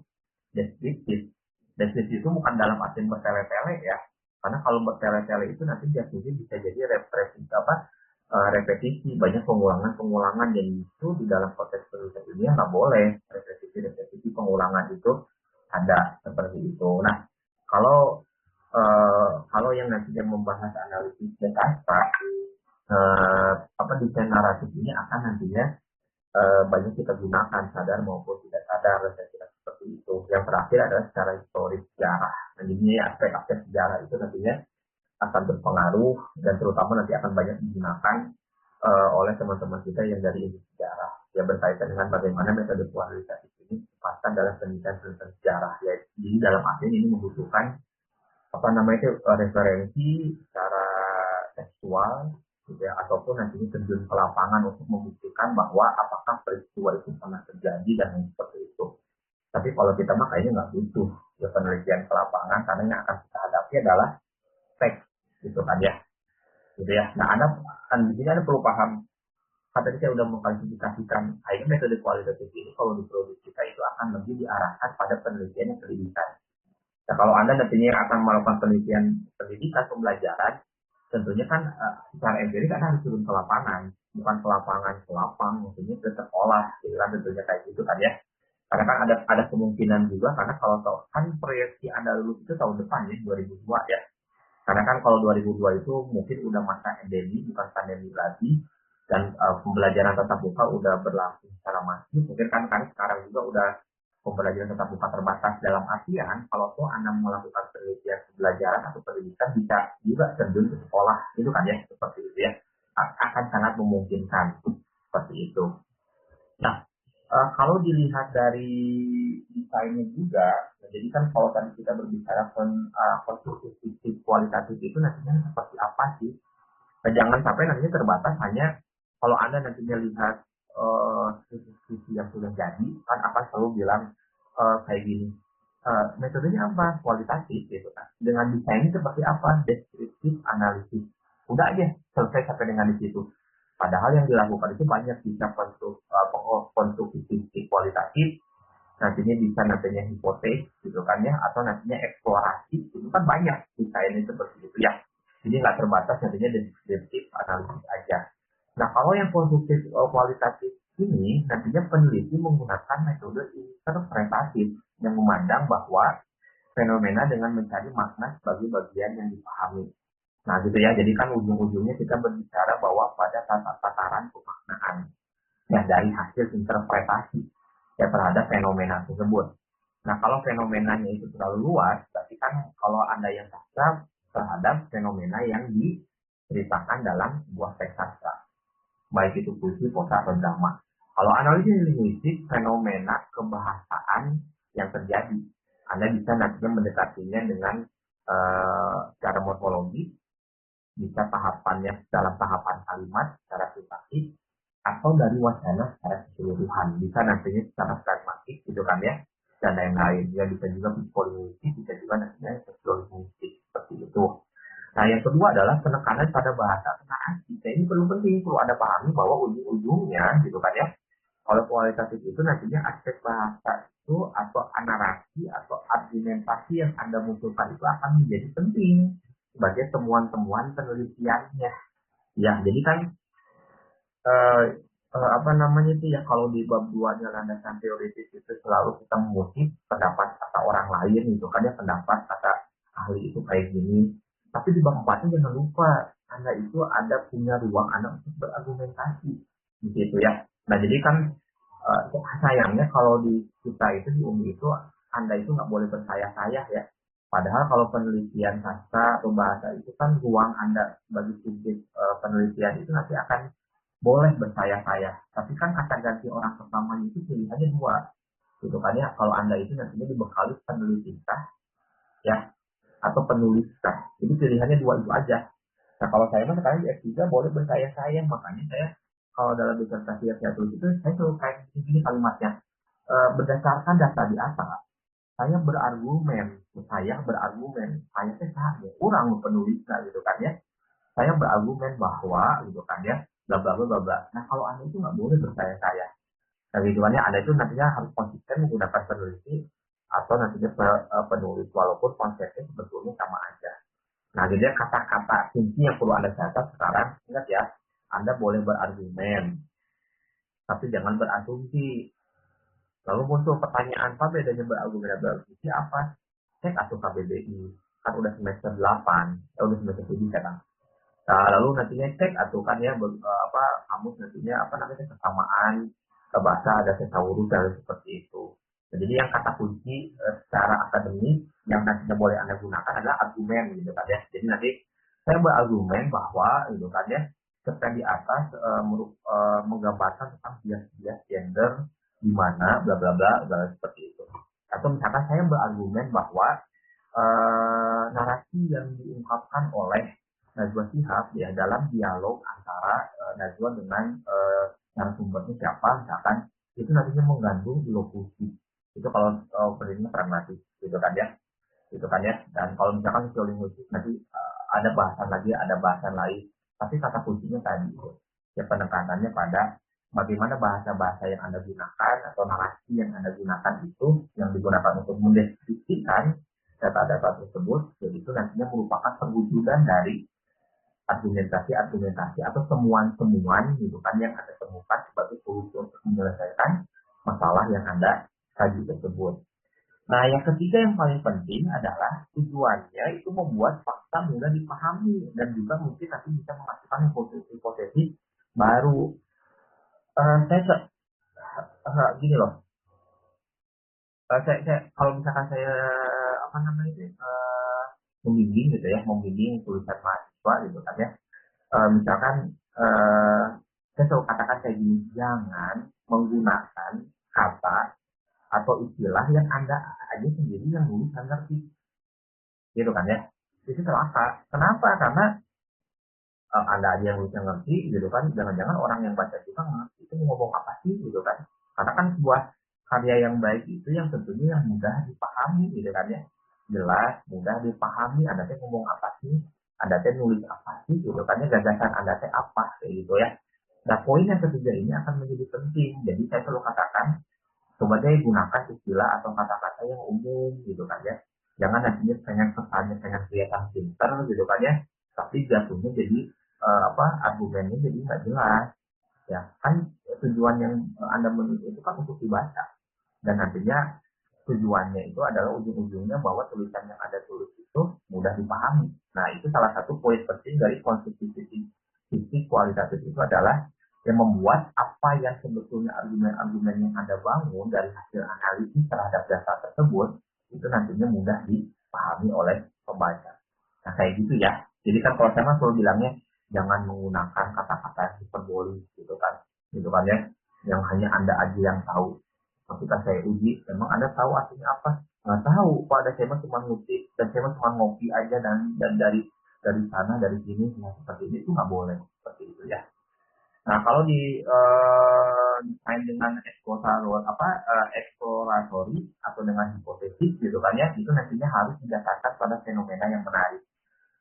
S1: deskriptif. Deskriptif itu bukan dalam arti bertele-tele ya, karena kalau bertele-tele itu nanti jatuhnya bisa jadi repetisi, banyak pengulangan yang itu di dalam konteks penelitian ini nggak boleh repetisi pengulangan itu ada seperti itu. Nah, kalau yang nantinya membahas analisis sastra, desain naratif ini akan nantinya banyak kita gunakan sadar maupun tidak sadar, saya kira seperti itu. Yang terakhir adalah secara historis sejarah. Nah, jadi aspek-aspek sejarah itu nantinya akan berpengaruh dan terutama nanti akan banyak digunakan oleh teman-teman kita yang dari ilmu sejarah. Ya, berkaitan dengan bagaimana metode kualitatif ini ditempatkan dalam penelitian sejarah. Ya, jadi dalam arti ini membutuhkan referensi secara tekstual, gitu ya, ataupun nantinya terjun ke lapangan untuk membuktikan bahwa apakah peristiwa itu pernah terjadi dan seperti itu. Tapi kalau kita mah kayaknya nggak butuh ya penelitian ke lapangan, karena yang akan kita hadapi adalah teks, gitu kan ya, gitu ya. Nah, di sini Anda perlu paham. Tadi saya sudah mengklasifikasikan akhirnya metode kualitatif ini kalau di produk kita itu akan lebih diarahkan pada penelitian yang pendidikan. Nah, kalau Anda nantinya akan melakukan pendidikan pembelajaran, tentunya kan secara empirik Anda harus turun ke lapangan, bukan ke lapangan ke lapang, maksudnya ke sekolah, gitu kan, tentunya kayak gitu kan ya. Karena kan ada kemungkinan juga, karena kalau kan proyeksi Anda lulus itu tahun depan ya, 2002 ya. Karena kan kalau 2002 itu mungkin udah masa endemi, bukan pandemi lagi, dan pembelajaran tatap muka udah berlangsung secara masif. Mungkin kan sekarang juga udah pembelajaran tatap muka terbatas, dalam artian kalau tuh Anda melakukan penelitian pembelajaran atau pendidikan bisa juga terjun ke sekolah, gitu kan ya, seperti itu ya, akan sangat memungkinkan seperti itu. Nah, kalau dilihat dari desainnya juga, jadi kan kalau tadi kita berbicara konstruktif kualitatif itu nantinya seperti apa sih? Nah, jangan sampai nantinya terbatas hanya kalau Anda nantinya lihat sisi yang sudah jadi, kan akan selalu bilang kayak gini, metodenya apa? Kualitatif gitu kan. Dengan desainnya seperti apa? Deskriptif, analisis. Udah aja, selesai sampai dengan di situ. Padahal yang dilakukan itu banyak, bisa konstruktif kualitatif, nantinya hipotesis gitu kan ya, atau nantinya eksplorasi, itu kan banyak desainnya seperti itu ya. Jadi nggak terbatas nantinya deskriptif, analisis aja. Nah, kalau yang konstruktif kualitatif ini nantinya peneliti menggunakan metode interpretatif yang memandang bahwa fenomena dengan mencari makna sebagai bagian yang dipahami. Nah gitu ya, jadi kan ujung-ujungnya kita berbicara bahwa pada tataran pemaknaan ya dari hasil interpretasi ya terhadap fenomena tersebut. Nah kalau fenomenanya itu terlalu luas, berarti kan kalau Anda yang sastra terhadap fenomena yang diceritakan dalam sebuah teks sastra, baik itu puisi, prosa, atau drama. Kalau analisis linguistik, fenomena kebahasaan yang terjadi, Anda bisa nantinya mendekatinya dengan cara morfologi, bisa tahapannya dalam tahapan kalimat secara substantif, atau dari wacana secara keseluruhan, bisa nantinya secara pragmatik gitu kan ya, dan lain-lain. Ya bisa juga psikolinguistik, bisa juga nantinya sosiolinguistik seperti itu. Nah yang kedua adalah penekanan pada bahasa narasi. Nah ini perlu penting, perlu Anda pahami bahwa ujung-ujungnya gitu kan ya, kalau kualitatif itu nantinya aspek bahasa itu atau narasi atau argumentasi yang Anda munculkan itu akan menjadi penting sebagai temuan-temuan penelitiannya. Ya, jadi kan apa namanya itu ya, kalau di bab 2-nya landasan teoritis itu selalu kita mengutip pendapat kata orang lain gitu kan ya, pendapat kata ahli itu kayak gini. Tapi di bab 4-nya jangan lupa Anda itu ada punya ruang Anda untuk berargumentasi gitu ya. Nah, jadi kan sayangnya kalau di kita itu di UMI itu Anda itu nggak boleh bersayah-sayah ya. Padahal kalau penelitian sastra atau bahasa itu kan ruang Anda sebagai subjek penelitian itu nanti akan boleh bersayah-sayah. Tapi kan kata ganti orang pertamanya itu pilihannya dua. Gitu kan ya. Kalau Anda itu nantinya dibekali penelitian ya atau penulis kah. Jadi pilihannya dua itu aja. Nah kalau saya mah sekarang di S3 boleh bersayah-sayah. Makanya saya kalau dalam disertasi yang saya tulis itu saya selalu kayak gini kalimatnya. Berdasarkan data di atas, saya berargumen, saya saja kurang penulisnya gitu kan ya. Saya berargumen bahwa gitu kan ya, bla bla bla bla. Nah kalau Anda itu nggak boleh bersayah-sayah. Nah gitu kan ya, Anda itu nantinya harus konsisten menggunakan peneliti atau nantinya penulis walaupun konsepnya sebetulnya sama aja. Nah jadi kata-kata kunci yang perlu Anda catat sekarang, ingat ya, Anda boleh berargumen, tapi jangan berasumsi. Lalu muncul pertanyaan, apa bedanya berargumen dan berasumsi apa? Cek atau KBBI, kan udah semester 8, udah semester 7 sekarang. Nah, lalu nantinya cek atau kan ya kamus nantinya apa namanya kesamaan bahasa ada tesaurus dan seperti itu. Nah, jadi yang kata kunci secara akademis yang nantinya boleh Anda gunakan adalah argumen gitu kan ya. Jadi nanti saya berargumen bahwa gitu kan ya, cerpen di atas menggambarkan tentang bias-bias gender di mana bla bla bla seperti itu. Atau misalkan saya berargumen bahwa narasi yang diungkapkan oleh Najwa Shihab ya dalam dialog antara Najwa dengan narasumbernya siapa misalkan itu nantinya mengandung lokusi itu kalau penelitiannya pragmatis gitu kan ya dan kalau misalkan sosiolinguistik nanti ada bahasan lain tapi kata kuncinya tadi ya penekanannya pada bagaimana bahasa-bahasa yang Anda gunakan atau narasi yang Anda gunakan itu yang digunakan untuk mendeskripsikan data-data tersebut jadi itu nantinya merupakan perwujudan dari argumentasi atau temuan-temuan gitu kan yang Anda temukan sebagai solusi untuk menyelesaikan masalah yang Anda kaji tersebut. Nah, yang ketiga yang paling penting adalah tujuannya itu membuat fakta mudah dipahami dan juga mungkin nanti bisa menghasilkan hipotesis baru. Gini loh, saya kalau misalkan saya apa namanya itu membimbing gitu ya, membimbing tulisan mahasiswa gitu kan ya. Misalkan saya selalu katakan kayak gini, jangan menggunakan kata atau istilah yang Anda aja sendiri yang dulu ngerti. Gitu kan ya. Itu celaka. Kenapa? Karena Anda aja yang bisa ngerti gitu kan. Jangan-jangan orang yang baca juga ngerti itu ngomong apa sih gitu kan. Karena kan sebuah karya yang baik itu yang tentunya yang mudah dipahami gitu kan ya. Jelas, mudah dipahami. Anda tuh ngomong apa sih? Anda teh nulis apa sih gitu kan ya, gagasan Anda teh apa kayak gitu ya. Nah poin yang ketiga ini akan menjadi penting. Jadi saya selalu katakan coba deh gunakan istilah atau kata-kata yang umum gitu kan ya. Jangan nantinya pengen kelihatan pinter gitu kan ya. Tapi jatuhnya jadi argumennya jadi nggak jelas. Ya kan tujuan yang Anda menulis itu kan untuk dibaca dan nantinya tujuannya itu adalah ujung-ujungnya bahwa tulisan yang ada tulis itu mudah dipahami. Nah, itu salah satu poin penting dari konstitusi kualitatif itu adalah yang membuat apa yang sebetulnya argumen-argumen yang Anda bangun dari hasil analisis terhadap data tersebut itu nantinya mudah dipahami oleh pembaca. Nah, kayak gitu ya. Jadi kan kalau saya selalu bilangnya jangan menggunakan kata-kata hiperbolis gitu kan ya, yang hanya Anda aja yang tahu. Ketika saya uji, memang Anda tahu artinya apa? Nggak tahu, Pak. Ada saya cuma ngutip, dan saya cuma ngopi aja dan dari sana, dari sini, nah, seperti ini itu nggak boleh seperti itu ya. Nah, kalau main dengan eksploratory atau dengan hipotesis gitu kan ya, itu nantinya harus didasarkan pada fenomena yang menarik.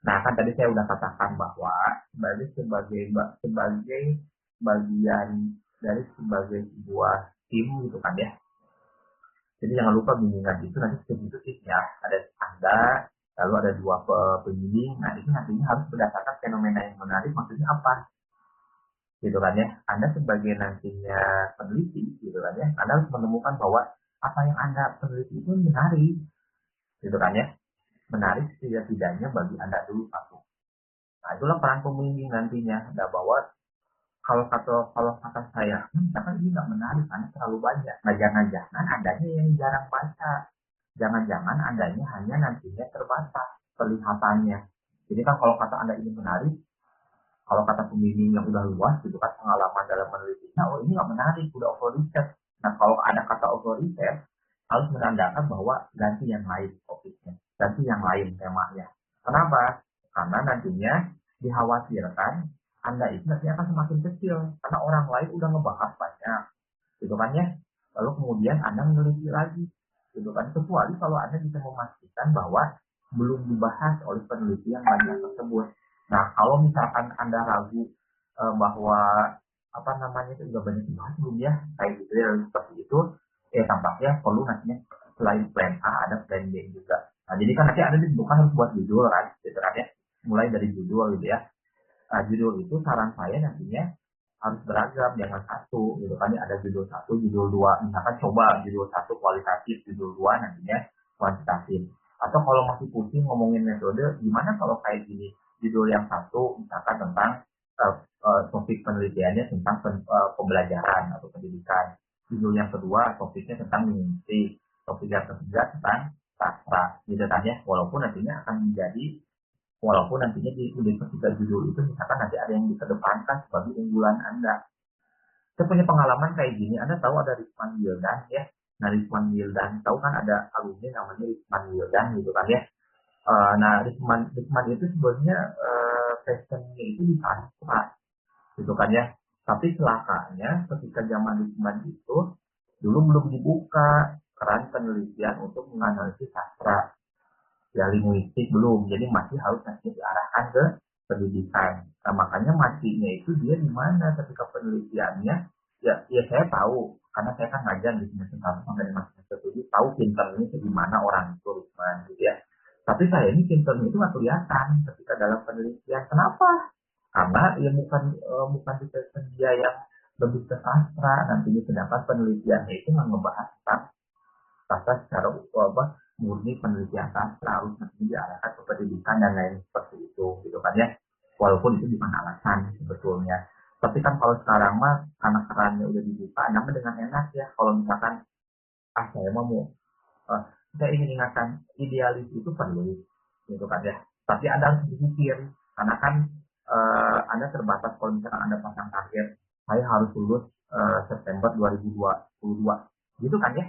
S1: Nah, kan tadi saya udah katakan bahwa sebagai bagian dari sebagai sebuah tim gitu kan ya. Jadi jangan lupa bimbingan itu nanti tim itu ya, ada Anda, lalu ada dua pembimbing. Nah, itu nantinya harus berdasarkan fenomena yang menarik. Maksudnya apa? Gitu kan ya. Anda sebagai nantinya peneliti gitu kan ya, Anda harus menemukan bahwa apa yang Anda peneliti itu menarik. Gitu kan ya. Menarik setidaknya bagi Anda dulu satu. Nah, itulah peran pembimbing nantinya. Ada bahwa kalau kata saya, misalkan ini nggak menarik, karena terlalu banyak. Nah, jangan-jangan Andanya yang jarang baca. Jangan-jangan Andanya hanya nantinya terbatas pelihatannya. Jadi kan kalau kata Anda ini menarik, kalau kata pembimbing yang udah luas gitu kan, pengalaman dalam menelitinya, oh ini nggak menarik, udah over riset. Nah, kalau ada kata over riset, harus menandakan bahwa ganti yang lain topiknya, ganti yang lain temanya. Kenapa? Karena nantinya dikhawatirkan Anda itu nanti akan semakin kecil karena orang lain udah ngebahas banyak, gitu kan ya. Lalu kemudian Anda meneliti lagi, gitu kan. Kecuali kalau Anda bisa memastikan bahwa belum dibahas oleh penelitian banyak tersebut. Nah, kalau misalkan Anda ragu bahwa apa namanya itu juga banyak dibahas belum ya, kayak gitu ya, seperti itu, tampaknya perlu nantinya selain plan A ada plan B juga. Nah, jadi kan nanti Anda ditentukan harus buat judul kan, gitu kan ya, mulai dari judul gitu ya. Nah, judul itu saran saya nantinya harus beragam, jangan satu, gitu kan ya, ada judul satu, judul dua, misalkan coba judul satu kualitatif, judul dua nantinya kuantitatif. Atau kalau masih pusing ngomongin metode, gimana kalau kayak gini, judul yang satu misalkan tentang topik penelitiannya tentang pembelajaran atau pendidikan. Judul yang kedua topiknya tentang linguistik. Topik yang ketiga tentang sastra. Gitu kan ya. Walaupun nantinya di ketiga judul itu misalkan nanti ada yang dikedepankan sebagai unggulan Anda. Saya punya pengalaman kayak gini. Anda tahu ada Rizman Wildan ya. Nah, Rizman Wildan, tahu kan ada alumni namanya Rizman Wildan gitu kan ya. Nah, Rizman itu sebenarnya passionnya itu di sastra, gitu kan ya. Tapi celakanya ketika zaman Rizman itu dulu belum dibuka keran penelitian untuk menganalisis sastra, ya linguistik belum, jadi masih harus diarahkan ke pendidikan. Nah, makanya matinya itu dia di mana ketika penelitiannya, ya saya tahu karena saya kan ngajar di semester 1 sampai dengan semester 7, tahu pinternya itu di mana orang itu Rizman gitu ya. Tapi saya ini pinternya itu nggak kelihatan ketika dalam penelitian. Kenapa? Karena ya bukan di section dia yang lebih ke sastra, nantinya sedangkan penelitiannya itu nggak ngebahas tentang sastra secara murni penelitian sastra, harus nanti diarahkan ke pendidikan dan lain seperti itu gitu kan ya. Walaupun itu bukan alasan sebetulnya. Tapi kan kalau sekarang mah karena kerannya udah dibuka, namanya dengan enak ya. Kalau misalkan saya mau saya ingin ingatkan idealis itu perlu gitu kan ya. Tapi Anda harus berpikir karena kan Anda terbatas kalau misalkan Anda pasang target saya harus lulus September 2022 gitu kan ya.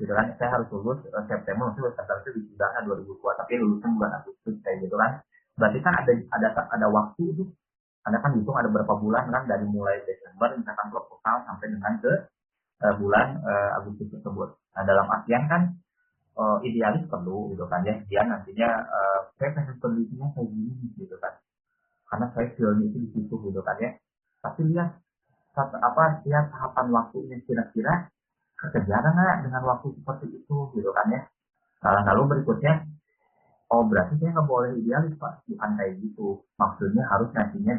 S1: Gitu kan, saya harus lulus September, maksudnya September itu ditudangnya 2002, tapi lulusnya bulan Agustus kayak gitu kan. Berarti kan ada waktu itu. Anda kan hitung ada berapa bulan kan dari mulai Desember misalkan proposal sampai dengan ke bulan Agustus tersebut. Nah, dalam artian kan idealis perlu gitu kan ya. Dia nantinya saya pengen penelitiannya kayak gini gitu kan. Karena saya feelnya itu di situ gitu kan ya. Tapi lihat tahapan waktunya kira-kira kekejar nggak dengan waktu seperti itu gitu kan ya. Nah, lalu berikutnya, oh berarti saya nggak boleh idealis Pak, bukan kayak gitu. Maksudnya harus nantinya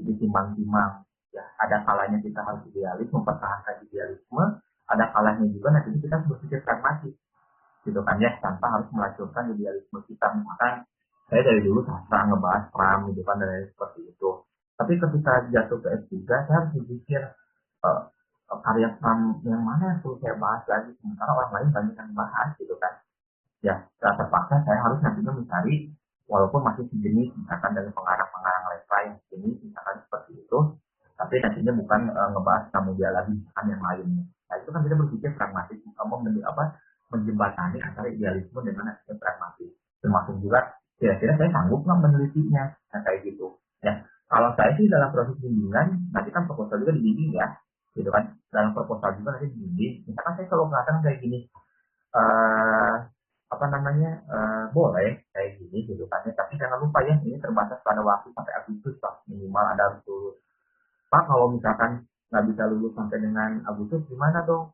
S1: ditimbang-timbang. Ya, ada kalanya kita harus idealis, mempertahankan idealisme, ada kalanya juga nanti kita berpikir pragmatis gitu kan ya, tanpa harus melacurkan idealisme kita. Misalkan saya dari dulu sastra ngebahas Pram gitu kan, dan seperti itu, tapi ketika jatuh ke S3 saya harus berpikir eh, karya Pram yang mana yang perlu saya bahas lagi, sementara orang lain banyak yang bahas gitu kan. Ya terpaksa saya harus nantinya mencari, walaupun masih sejenis misalkan dari pengarang-pengarang lain sejenis misalkan seperti itu, tapi nantinya bukan ngebahas kamu dia lagi misalkan yang lainnya. Nah itu kan kita berpikir pragmatis, menjembatani antara idealisme dengan aspek pragmatis, termasuk juga kira-kira saya sanggup nggak menelitinya, nah kayak gitu ya. Kalau saya sih dalam proses bimbingan, nanti kan proposal juga dibimbing ya, gitu kan, dalam proposal juga nanti dibimbing, misalkan saya kalau mengatakan kayak gini, eh apa namanya, boleh kayak gini gitu kan ya, tapi jangan lupa ya ini terbatas pada waktu sampai Agustus Pak, minimal ada harus lulus. Pak kalau misalkan nggak bisa lulus sampai dengan Agustus gimana dong?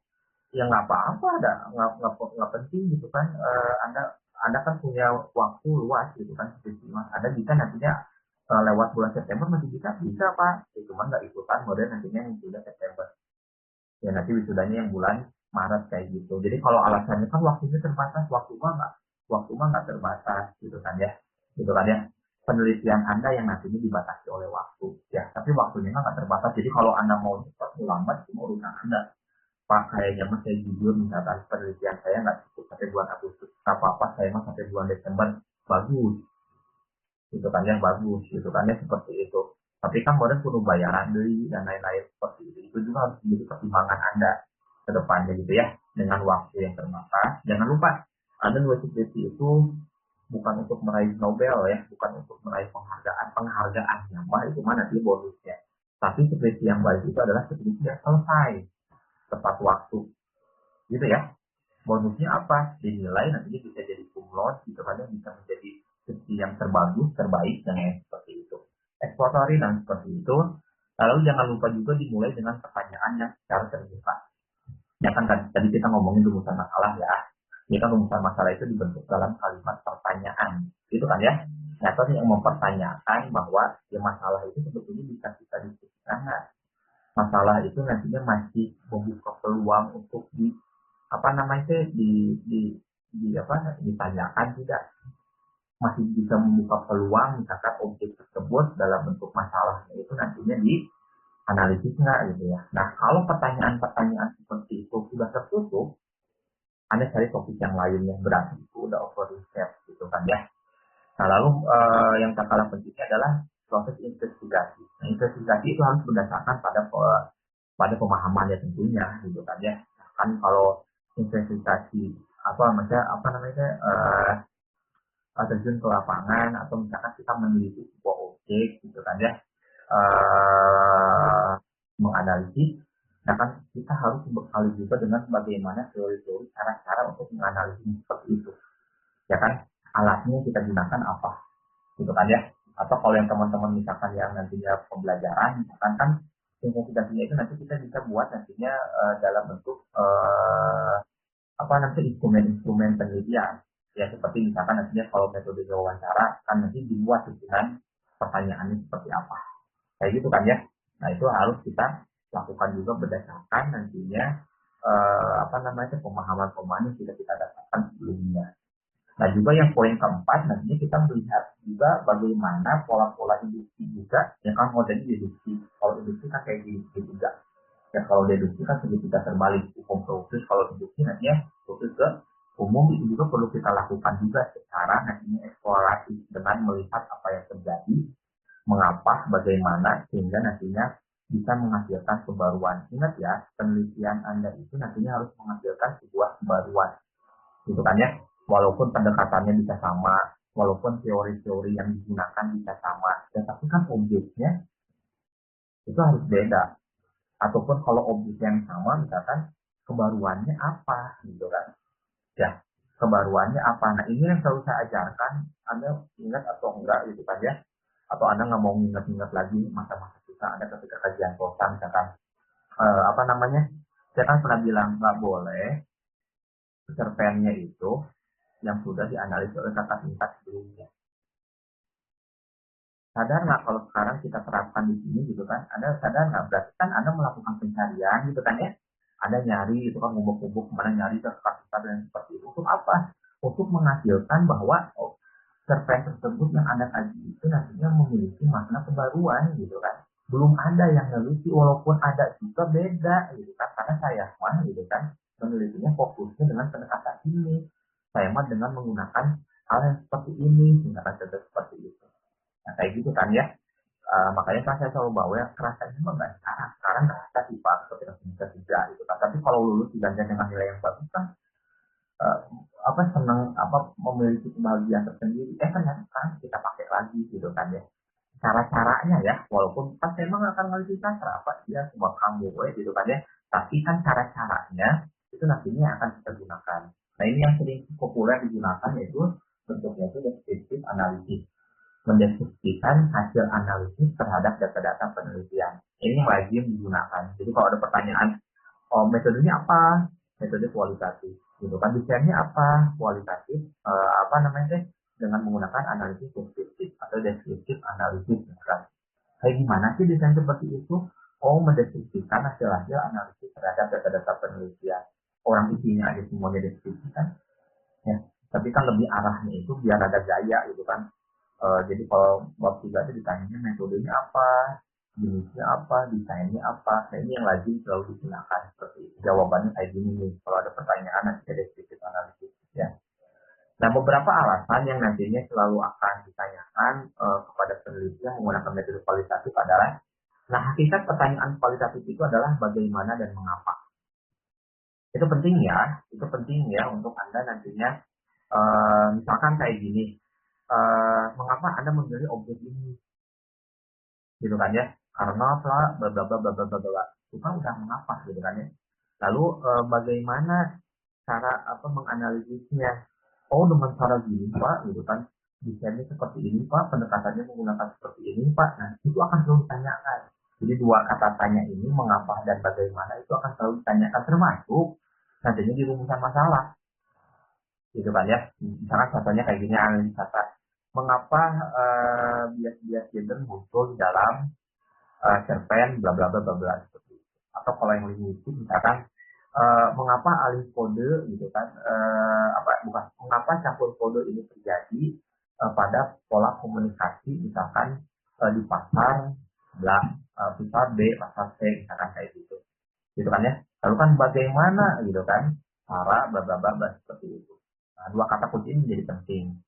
S1: Ya nggak apa-apa, ada nggak penting gitu kan. Anda kan punya waktu luas gitu kan, ada bisa nantinya lewat bulan September masih bisa Pak, ya, cuma nggak ikutan model nantinya yang sudah September, ya nanti wisudanya yang bulan Maret kayak gitu. Jadi kalau alasannya kan waktunya terbatas, waktu mah nggak terbatas gitu kan ya, gitu kan ya. Penelitian Anda yang nantinya dibatasi oleh waktu, ya tapi waktunya nggak terbatas. Jadi kalau Anda mau cepat lambat itu urusan Anda. Pak kayaknya mah saya jujur, misalkan penelitian saya nggak cukup sampai bulan Agustus, nggak apa-apa saya mah sampai bulan Desember, bagus gitu kan yang bagus gitu kan ya, seperti itu. Tapi kan modal perlu bayaran dari dan lain-lain seperti itu juga harus menjadi pertimbangan Anda ke depannya gitu ya, dengan waktu yang terbatas. Jangan lupa Anda nulis skripsi itu bukan untuk meraih Nobel ya, bukan untuk meraih penghargaan nama itu mana nanti bonusnya, tapi skripsi yang baik itu adalah skripsi yang selesai tepat waktu gitu ya. Bonusnya apa? Dinilai nantinya bisa jadi kumlot gitu kan, bisa menjadi skripsi yang terbagus, terbaik dan lain seperti itu. Eksploratory dan seperti itu. Lalu jangan lupa juga dimulai dengan pertanyaan yang secara terbuka. Ya kan tadi kita ngomongin rumusan masalah ya. Ini kan rumusan masalah itu dibentuk dalam kalimat pertanyaan. Gitu kan ya. Nah, tadi yang mempertanyakan bahwa ya masalah itu sebetulnya bisa kita diskusikan. Nah, masalah itu nantinya masih membuka peluang untuk apa namanya ditanyakan tidak, masih bisa membuka peluang misalkan objek tersebut dalam bentuk masalahnya itu nantinya dianalisis nggak gitu ya. Nah kalau pertanyaan-pertanyaan seperti itu sudah tertutup, Anda cari topik yang lain yang berarti itu udah over research gitu kan ya. Nah lalu yang tak kalah pentingnya adalah proses investigasi. Nah, investigasi itu harus berdasarkan pada pemahamannya tentunya gitu kan ya. Kan kalau investigasi terjun ke lapangan atau misalkan kita meneliti sebuah objek gitu kan ya, menganalisis, nah kan kita harus berbekali juga dengan bagaimana teori-teori cara-cara untuk menganalisis seperti itu ya kan, alatnya kita gunakan apa gitu kan ya. Atau kalau yang teman-teman misalkan yang nantinya pembelajaran misalkan kan investigasinya itu nanti kita bisa buat nantinya dalam bentuk instrumen-instrumen penelitian ya, seperti misalkan nantinya kalau metode wawancara kan nanti dibuat dengan pertanyaannya seperti apa kayak gitu kan ya. Nah itu harus kita lakukan juga berdasarkan nantinya pemahaman-pemahaman yang sudah kita dapatkan sebelumnya. Nah juga yang poin keempat nantinya kita melihat juga bagaimana pola-pola induksi juga, yang kan modelnya deduksi. Kalau induksi kan kayak gini juga. Ya kalau deduksi kan segitiga terbalik hukum proses, kalau deduksi nantinya proses ke umum itu juga perlu kita lakukan juga secara nantinya eksplorasi dengan melihat apa yang terjadi, mengapa, bagaimana, sehingga nantinya bisa menghasilkan kebaruan. Ingat ya, penelitian Anda itu nantinya harus menghasilkan sebuah kebaruan. Gitu kan ya, walaupun pendekatannya bisa sama, walaupun teori-teori yang digunakan bisa sama, tetapi kan objeknya itu harus beda. Ataupun kalau objek yang sama misalkan kebaruannya apa gitu kan ya, kebaruannya apa. Nah ini yang selalu saya ajarkan, Anda ingat atau enggak gitu kan ya, atau Anda nggak mau ingat-ingat lagi masa-masa kita Anda ketika kajian kosan misalkan saya kan pernah bilang nggak boleh cerpennya itu yang sudah dianalisis oleh kakak tingkat sebelumnya. Sadar nggak kalau sekarang kita terapkan di sini gitu kan, Anda sadar nggak, berarti kan Anda melakukan pencarian gitu kan ya, Anda nyari itu kan ngubuk-ngubuk kemana nyari ke kertas dan seperti itu. Untuk apa? Untuk menghasilkan bahwa cerpen tersebut yang Anda kaji itu nantinya memiliki makna pembaruan gitu kan. Belum ada yang meneliti, walaupun ada juga beda gitu kan. Karena saya mah gitu kan menelitinya fokusnya dengan pendekatan ini. Saya mah dengan menggunakan hal yang seperti ini, menggunakan contoh seperti itu. Nah kayak gitu kan ya. Makanya kan saya selalu bawa yang kerasa ini mah nggak sekarang kerasa sih Pak ketika semester 3 gitu kan. Tapi kalau lulus diganjar dengan nilai yang bagus kan eh, apa senang apa memiliki kebahagiaan tersendiri. Ternyata kan kita pakai lagi gitu kan ya. Cara-caranya ya, walaupun pas memang akan ngerti sastra apa ya semua kamu gitu kan ya. Tapi kan cara-caranya itu nantinya akan kita gunakan. Nah ini yang sering populer digunakan yaitu bentuknya itu deskriptif analisis, mendeskripsikan hasil analisis terhadap data-data penelitian. Ini yang lazim digunakan. Jadi kalau ada pertanyaan, oh metodenya apa? Metode kualitatif. Gitu kan desainnya apa? Kualitatif. Apa namanya? Dengan menggunakan analisis deskriptif atau deskriptif analisis. Kan? Kayak gimana sih desain seperti itu? Oh, mendeskripsikan hasil-hasil analisis terhadap data-data penelitian. Orang isinya aja semuanya deskripsi kan? Ya. Tapi kan lebih arahnya itu biar ada gaya gitu kan. Jadi kalau bab 3 itu ditanya metodenya apa, jenisnya apa, desainnya apa. Nah ini yang lazim selalu digunakan seperti itu. Jawabannya kayak gini nih. Kalau ada pertanyaan nanti ada sedikit analisis ya. Nah beberapa alasan yang nantinya selalu akan ditanyakan kepada peneliti yang menggunakan metode kualitatif adalah, nah hakikat pertanyaan kualitatif itu adalah bagaimana dan mengapa. Itu penting ya untuk Anda nantinya misalkan kayak gini. Mengapa Anda memilih objek ini, gitu kan ya? Karena bla bla bla bla bla bla bla. Itu kan udah mengapa, gitu kan ya? Lalu bagaimana cara apa menganalisisnya? Oh dengan cara gini Pak, gitu kan? Desainnya seperti ini Pak, pendekatannya menggunakan seperti ini Pak. Nah itu akan selalu ditanyakan. Jadi dua kata tanya ini mengapa dan bagaimana itu akan selalu ditanyakan termasuk nantinya di rumusan masalah, gitu kan ya? Misalkan contohnya kayak gini analisa kata. Mengapa bias-bias gender muncul di dalam cerpen bla bla bla bla bla seperti itu. Atau kalau yang linguistik misalkan mengapa alih kode gitu kan mengapa campur kode ini terjadi pada pola komunikasi misalkan di pasar bla pasar B pasar C misalkan kayak gitu kan ya. Lalu kan bagaimana gitu kan cara bla bla bla bla seperti itu. Nah, dua kata kunci ini menjadi penting.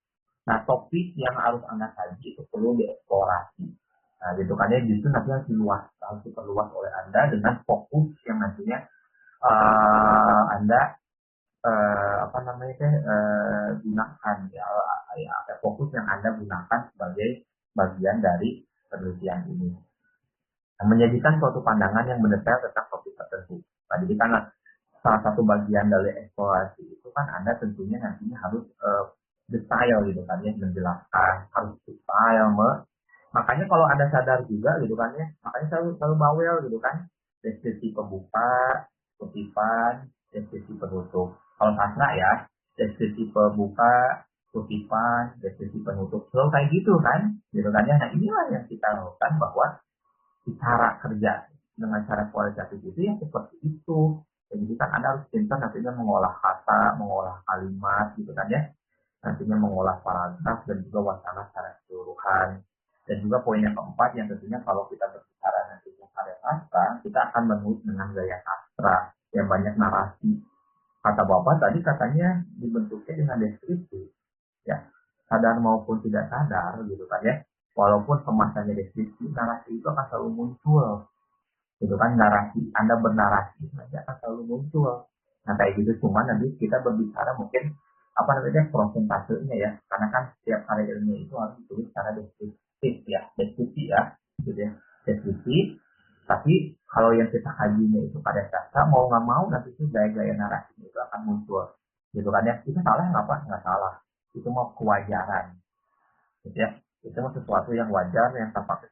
S1: Nah, topik yang harus Anda kaji itu perlu dieksplorasi. Nah, gitu kan ya, justru nanti harus diperluas oleh Anda dengan fokus yang nantinya Anda gunakan ya fokus yang Anda gunakan sebagai bagian dari penelitian ini. Nah, menjadikan suatu pandangan yang mendetail tentang topik tertentu. Nah, jadi karena salah satu bagian dari eksplorasi itu kan Anda tentunya nantinya harus detail gitu kan ya, menjelaskan harus detail makanya kalau Anda sadar juga gitu kan ya, makanya selalu bawel gitu kan, deskripsi pembuka, kutipan, deskripsi penutup. Kalau sastra ya deskripsi pembuka, kutipan, deskripsi penutup, selalu kayak gitu kan ya. Nah inilah yang kita lakukan bahwa cara kerja dengan cara kualitatif itu yang seperti itu. Jadi kan Anda harus pintar nantinya mengolah kata, mengolah kalimat gitu kan ya, nantinya mengolah paragraf dan juga wacana secara keseluruhan. Dan juga poin yang keempat yang tentunya kalau kita berbicara nantinya karya sastra, kita akan menulis dengan gaya sastra yang banyak narasi. Kata Bapak tadi katanya dibentuknya dengan deskripsi, ya sadar maupun tidak sadar gitu kan ya. Walaupun kemasannya deskripsi, narasi itu akan selalu muncul, gitu kan. Narasi Anda bernarasi nanti akan selalu muncul. Nah kayak gitu, cuma nanti kita berbicara mungkin apa namanya prosentasenya ya, karena kan setiap karya ilmiah itu harus ditulis secara deskripsi ya gitu ya, deskripsi. Tapi kalau yang kita kajinya itu pada sastra, mau nggak mau nanti itu gaya-gaya narasi itu akan muncul, gitu kan ya. Itu salah nggak salah, itu mau kewajaran gitu ya, itu mah sesuatu yang wajar yang tanpa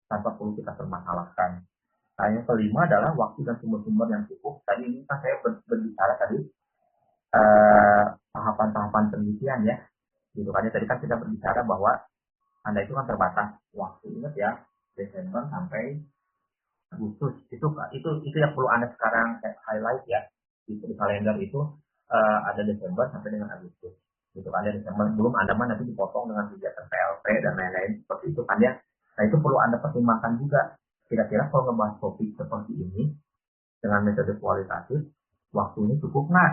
S1: perlu kita permasalahkan. Nah, yang kelima adalah waktu dan sumber-sumber yang cukup. Tadi ini kan saya berbicara tadi tahapan-tahapan penelitian ya, gitu kan ya. Tadi kan kita berbicara bahwa Anda itu kan terbatas waktu, ingat ya, Desember sampai Agustus itu yang perlu Anda sekarang highlight ya di kalender itu ada Desember sampai dengan Agustus gitu kan ya. Desember belum Anda mah nanti dipotong dengan kegiatan PLP dan lain-lain seperti itu kan ya. Nah itu perlu Anda pertimbangkan juga, kira-kira kalau ngebahas topik seperti ini dengan metode kualitatif waktunya cukup nggak,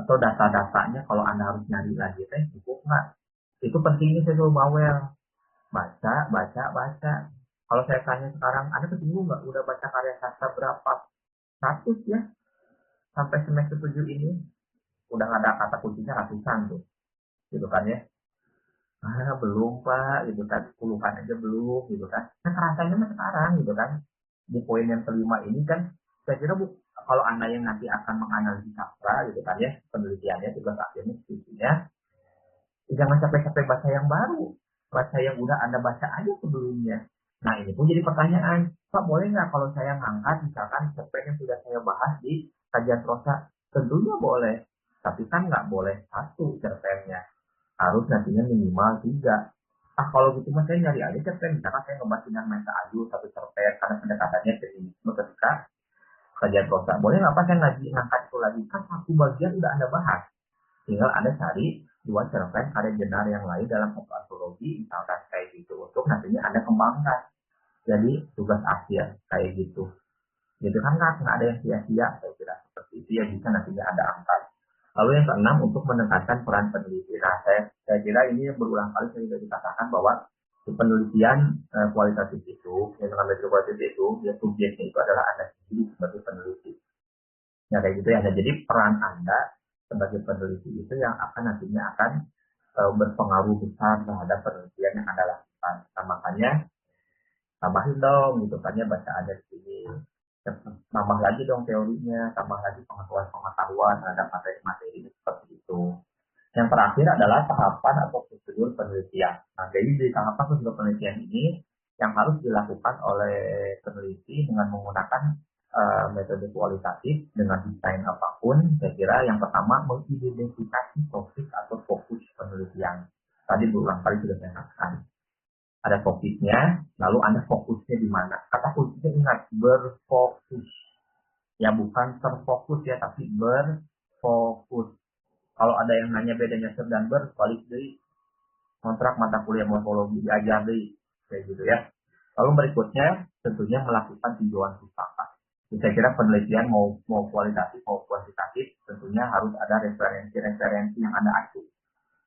S1: atau data-datanya kalau Anda harus nyari lagi cukup nggak. Itu pentingnya saya selalu bawel, baca baca baca. Kalau saya tanya sekarang, Anda ketemu nggak udah baca karya sastra berapa ratus ya sampai semester 7 ini? Udah nggak ada kata kuncinya ratusan tuh, gitu kan ya. Belum Pak, gitu kan, puluhan aja belum, gitu kan. Nah rasanya mah sekarang, gitu kan. Di poin yang kelima ini kan, saya kira kalau Anda yang nanti akan menganalisis sastra, gitu kan ya, penelitiannya, tugas akhirnya, skripsinya, jangan capek-capek baca yang baru, baca yang udah Anda baca aja sebelumnya. Nah ini pun jadi pertanyaan, Pak boleh nggak kalau saya ngangkat misalkan cerpen yang sudah saya bahas di kajian prosa? Tentunya boleh, tapi kan nggak boleh satu cerpennya, harus nantinya minimal 3. Kalau gitu mas saya nyari aja cerpen, misalkan saya ngebahas dengan Mesa Ayu satu cerpen karena pendekatannya feminisme ketika kajian prosa. Boleh nggak Pak saya ngangkat itu lagi? Kan satu bagian udah Anda bahas. Tinggal Anda cari 2 cerpen karya jenar yang lain dalam satu antologi, misalkan kayak gitu, untuk nantinya Anda kembangkan. Jadi tugas akhir kayak gitu. Gitu kan nggak ada yang sia-sia, saya kira seperti itu ya, bisa nantinya Anda angkat. Lalu yang keenam, untuk menekankan peran peneliti. Nah, saya kira ini berulang kali saya sudah dikatakan bahwa penelitian kualitatif itu, yang dengan metode kualitatif itu, ya subjeknya itu adalah Anda sendiri sebagai peneliti. Ya kayak gitu ya. Nah, jadi peran Anda sebagai peneliti itu yang akan nantinya akan berpengaruh besar terhadap penelitian yang Anda lakukan. Nah, makanya tambahin dong gitu kan ya, baca ada di sini. Tambah lagi dong teorinya, tambah lagi pengetahuan terhadap materi-materi seperti itu. Yang terakhir adalah tahapan atau prosedur penelitian. Nah, jadi di tahapan prosedur penelitian ini yang harus dilakukan oleh peneliti dengan menggunakan metode kualitatif dengan desain apapun. Saya kira yang pertama mengidentifikasi topik atau fokus penelitian. Tadi berulang kali sudah saya katakan. Ada topiknya, lalu Anda fokusnya di mana. Kata kuncinya ingat, berfokus. Ya bukan terfokus ya, tapi berfokus. Kalau ada yang nanya bedanya ser dan ber, balik dari kontrak mata kuliah morfologi, diajar deh, kayak gitu ya. Lalu berikutnya tentunya melakukan tinjauan pustaka. Saya kira penelitian mau kualitatif mau kuantitatif tentunya harus ada referensi-referensi yang Anda acu.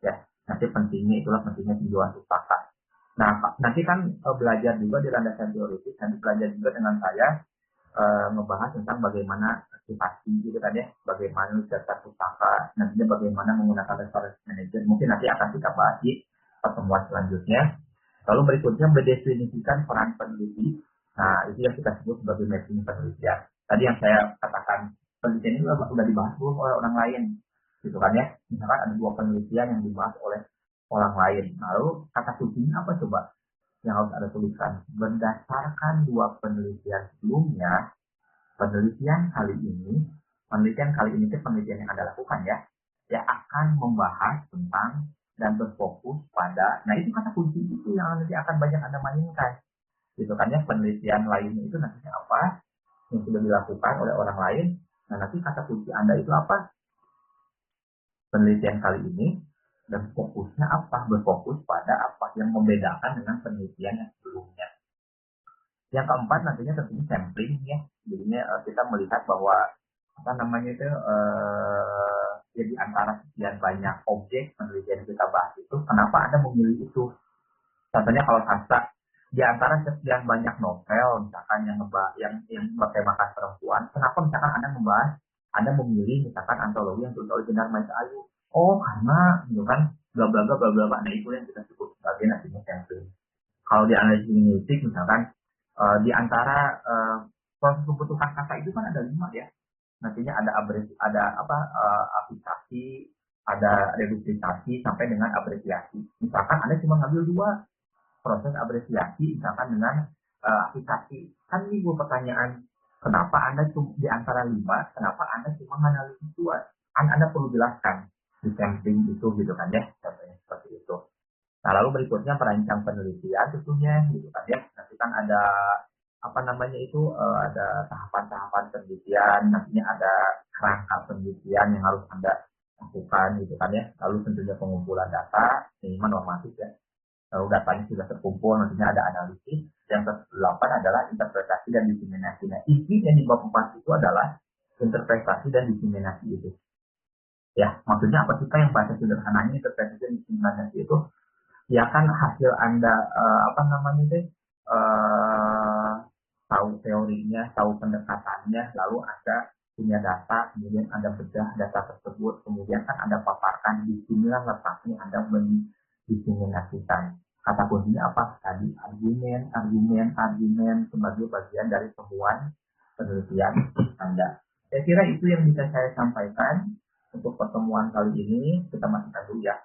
S1: Ya, nanti itulah pentingnya tinjauan pustaka. Nah, nanti kan belajar juga di landasan teoritis, nanti belajar juga dengan saya ngebahas tentang bagaimana aktivasi gitu kan ya, bagaimana data pustaka, nantinya bagaimana menggunakan reference manager, mungkin nanti akan kita bahas di pertemuan selanjutnya. Lalu berikutnya mendefinisikan peran peneliti. Nah, itu yang kita sebut sebagai mapping penelitian. Tadi yang saya katakan, penelitian ini sudah dibahas belum oleh orang lain, gitu kan ya. Misalkan ada 2 penelitian yang dibahas oleh orang lain. Lalu kata kuncinya apa coba? Yang harus ada tulisan. Berdasarkan 2 penelitian sebelumnya, penelitian kali ini itu penelitian yang Anda lakukan ya, akan membahas tentang dan berfokus pada, nah itu kata kunci itu yang nanti akan banyak Anda mainkan, gitu kan ya. Penelitian lainnya itu nantinya apa yang sudah dilakukan oleh orang lain, nah nanti kata kunci Anda itu apa, penelitian kali ini, dan fokusnya apa, berfokus pada apa yang membedakan dengan penelitian yang sebelumnya. Yang keempat nantinya tentunya sampling ya, jadinya kita melihat bahwa apa namanya itu jadi antara sekian banyak objek penelitian yang kita bahas itu, kenapa Anda memilih itu? Contohnya kalau sastra, di antara sekian banyak novel misalkan yang bertemakan perempuan, kenapa misalkan Anda memilih misalkan antologi yang tulis oleh Jenar Mesa Ayu? Oh karena gitu kan bla bla bla bla bla. Nah itu yang kita sebut sebagai nantinya sampling. Kalau di analisis linguistik misalkan di antara proses pembentukan kata itu kan ada 5 ya. Nantinya ada aplikasi, ada reduplikasi sampai dengan apresiasi. Misalkan Anda cuma ngambil 2, proses apresiasi misalkan dengan aplikasi. Kan ini 2 pertanyaan. Kenapa Anda di antara 5, kenapa Anda cuma menganalisis 2? Anda perlu jelaskan di sampling itu gitu kan ya. Contohnya seperti itu. Nah, lalu berikutnya perancang penelitian tentunya gitu kan ya. Nanti kan ada apa namanya itu ada tahapan-tahapan penelitian, nantinya ada kerangka penelitian yang harus Anda lakukan gitu kan ya. Lalu tentunya pengumpulan data minimal normatif ya. Lalu datanya sudah terkumpul, nantinya ada analisis. Yang ke-8 adalah interpretasi dan diseminasi. Nah, intinya di bab 4 itu adalah interpretasi dan diseminasi itu. Ya, maksudnya apa sih Pak yang bahasa sederhananya interpretasi dan diseminasi itu? Ya kan hasil Anda apa namanya deh tahu teorinya, tahu pendekatannya, lalu Anda punya data, kemudian Anda bedah data tersebut, kemudian kan Anda paparkan, di sinilah letaknya Anda mendiseminasikan. Kata kuncinya apa? Tadi argumen sebagai bagian dari temuan penelitian Anda. Saya kira itu yang bisa saya sampaikan untuk pertemuan kali ini. Kita masukkan dulu ya.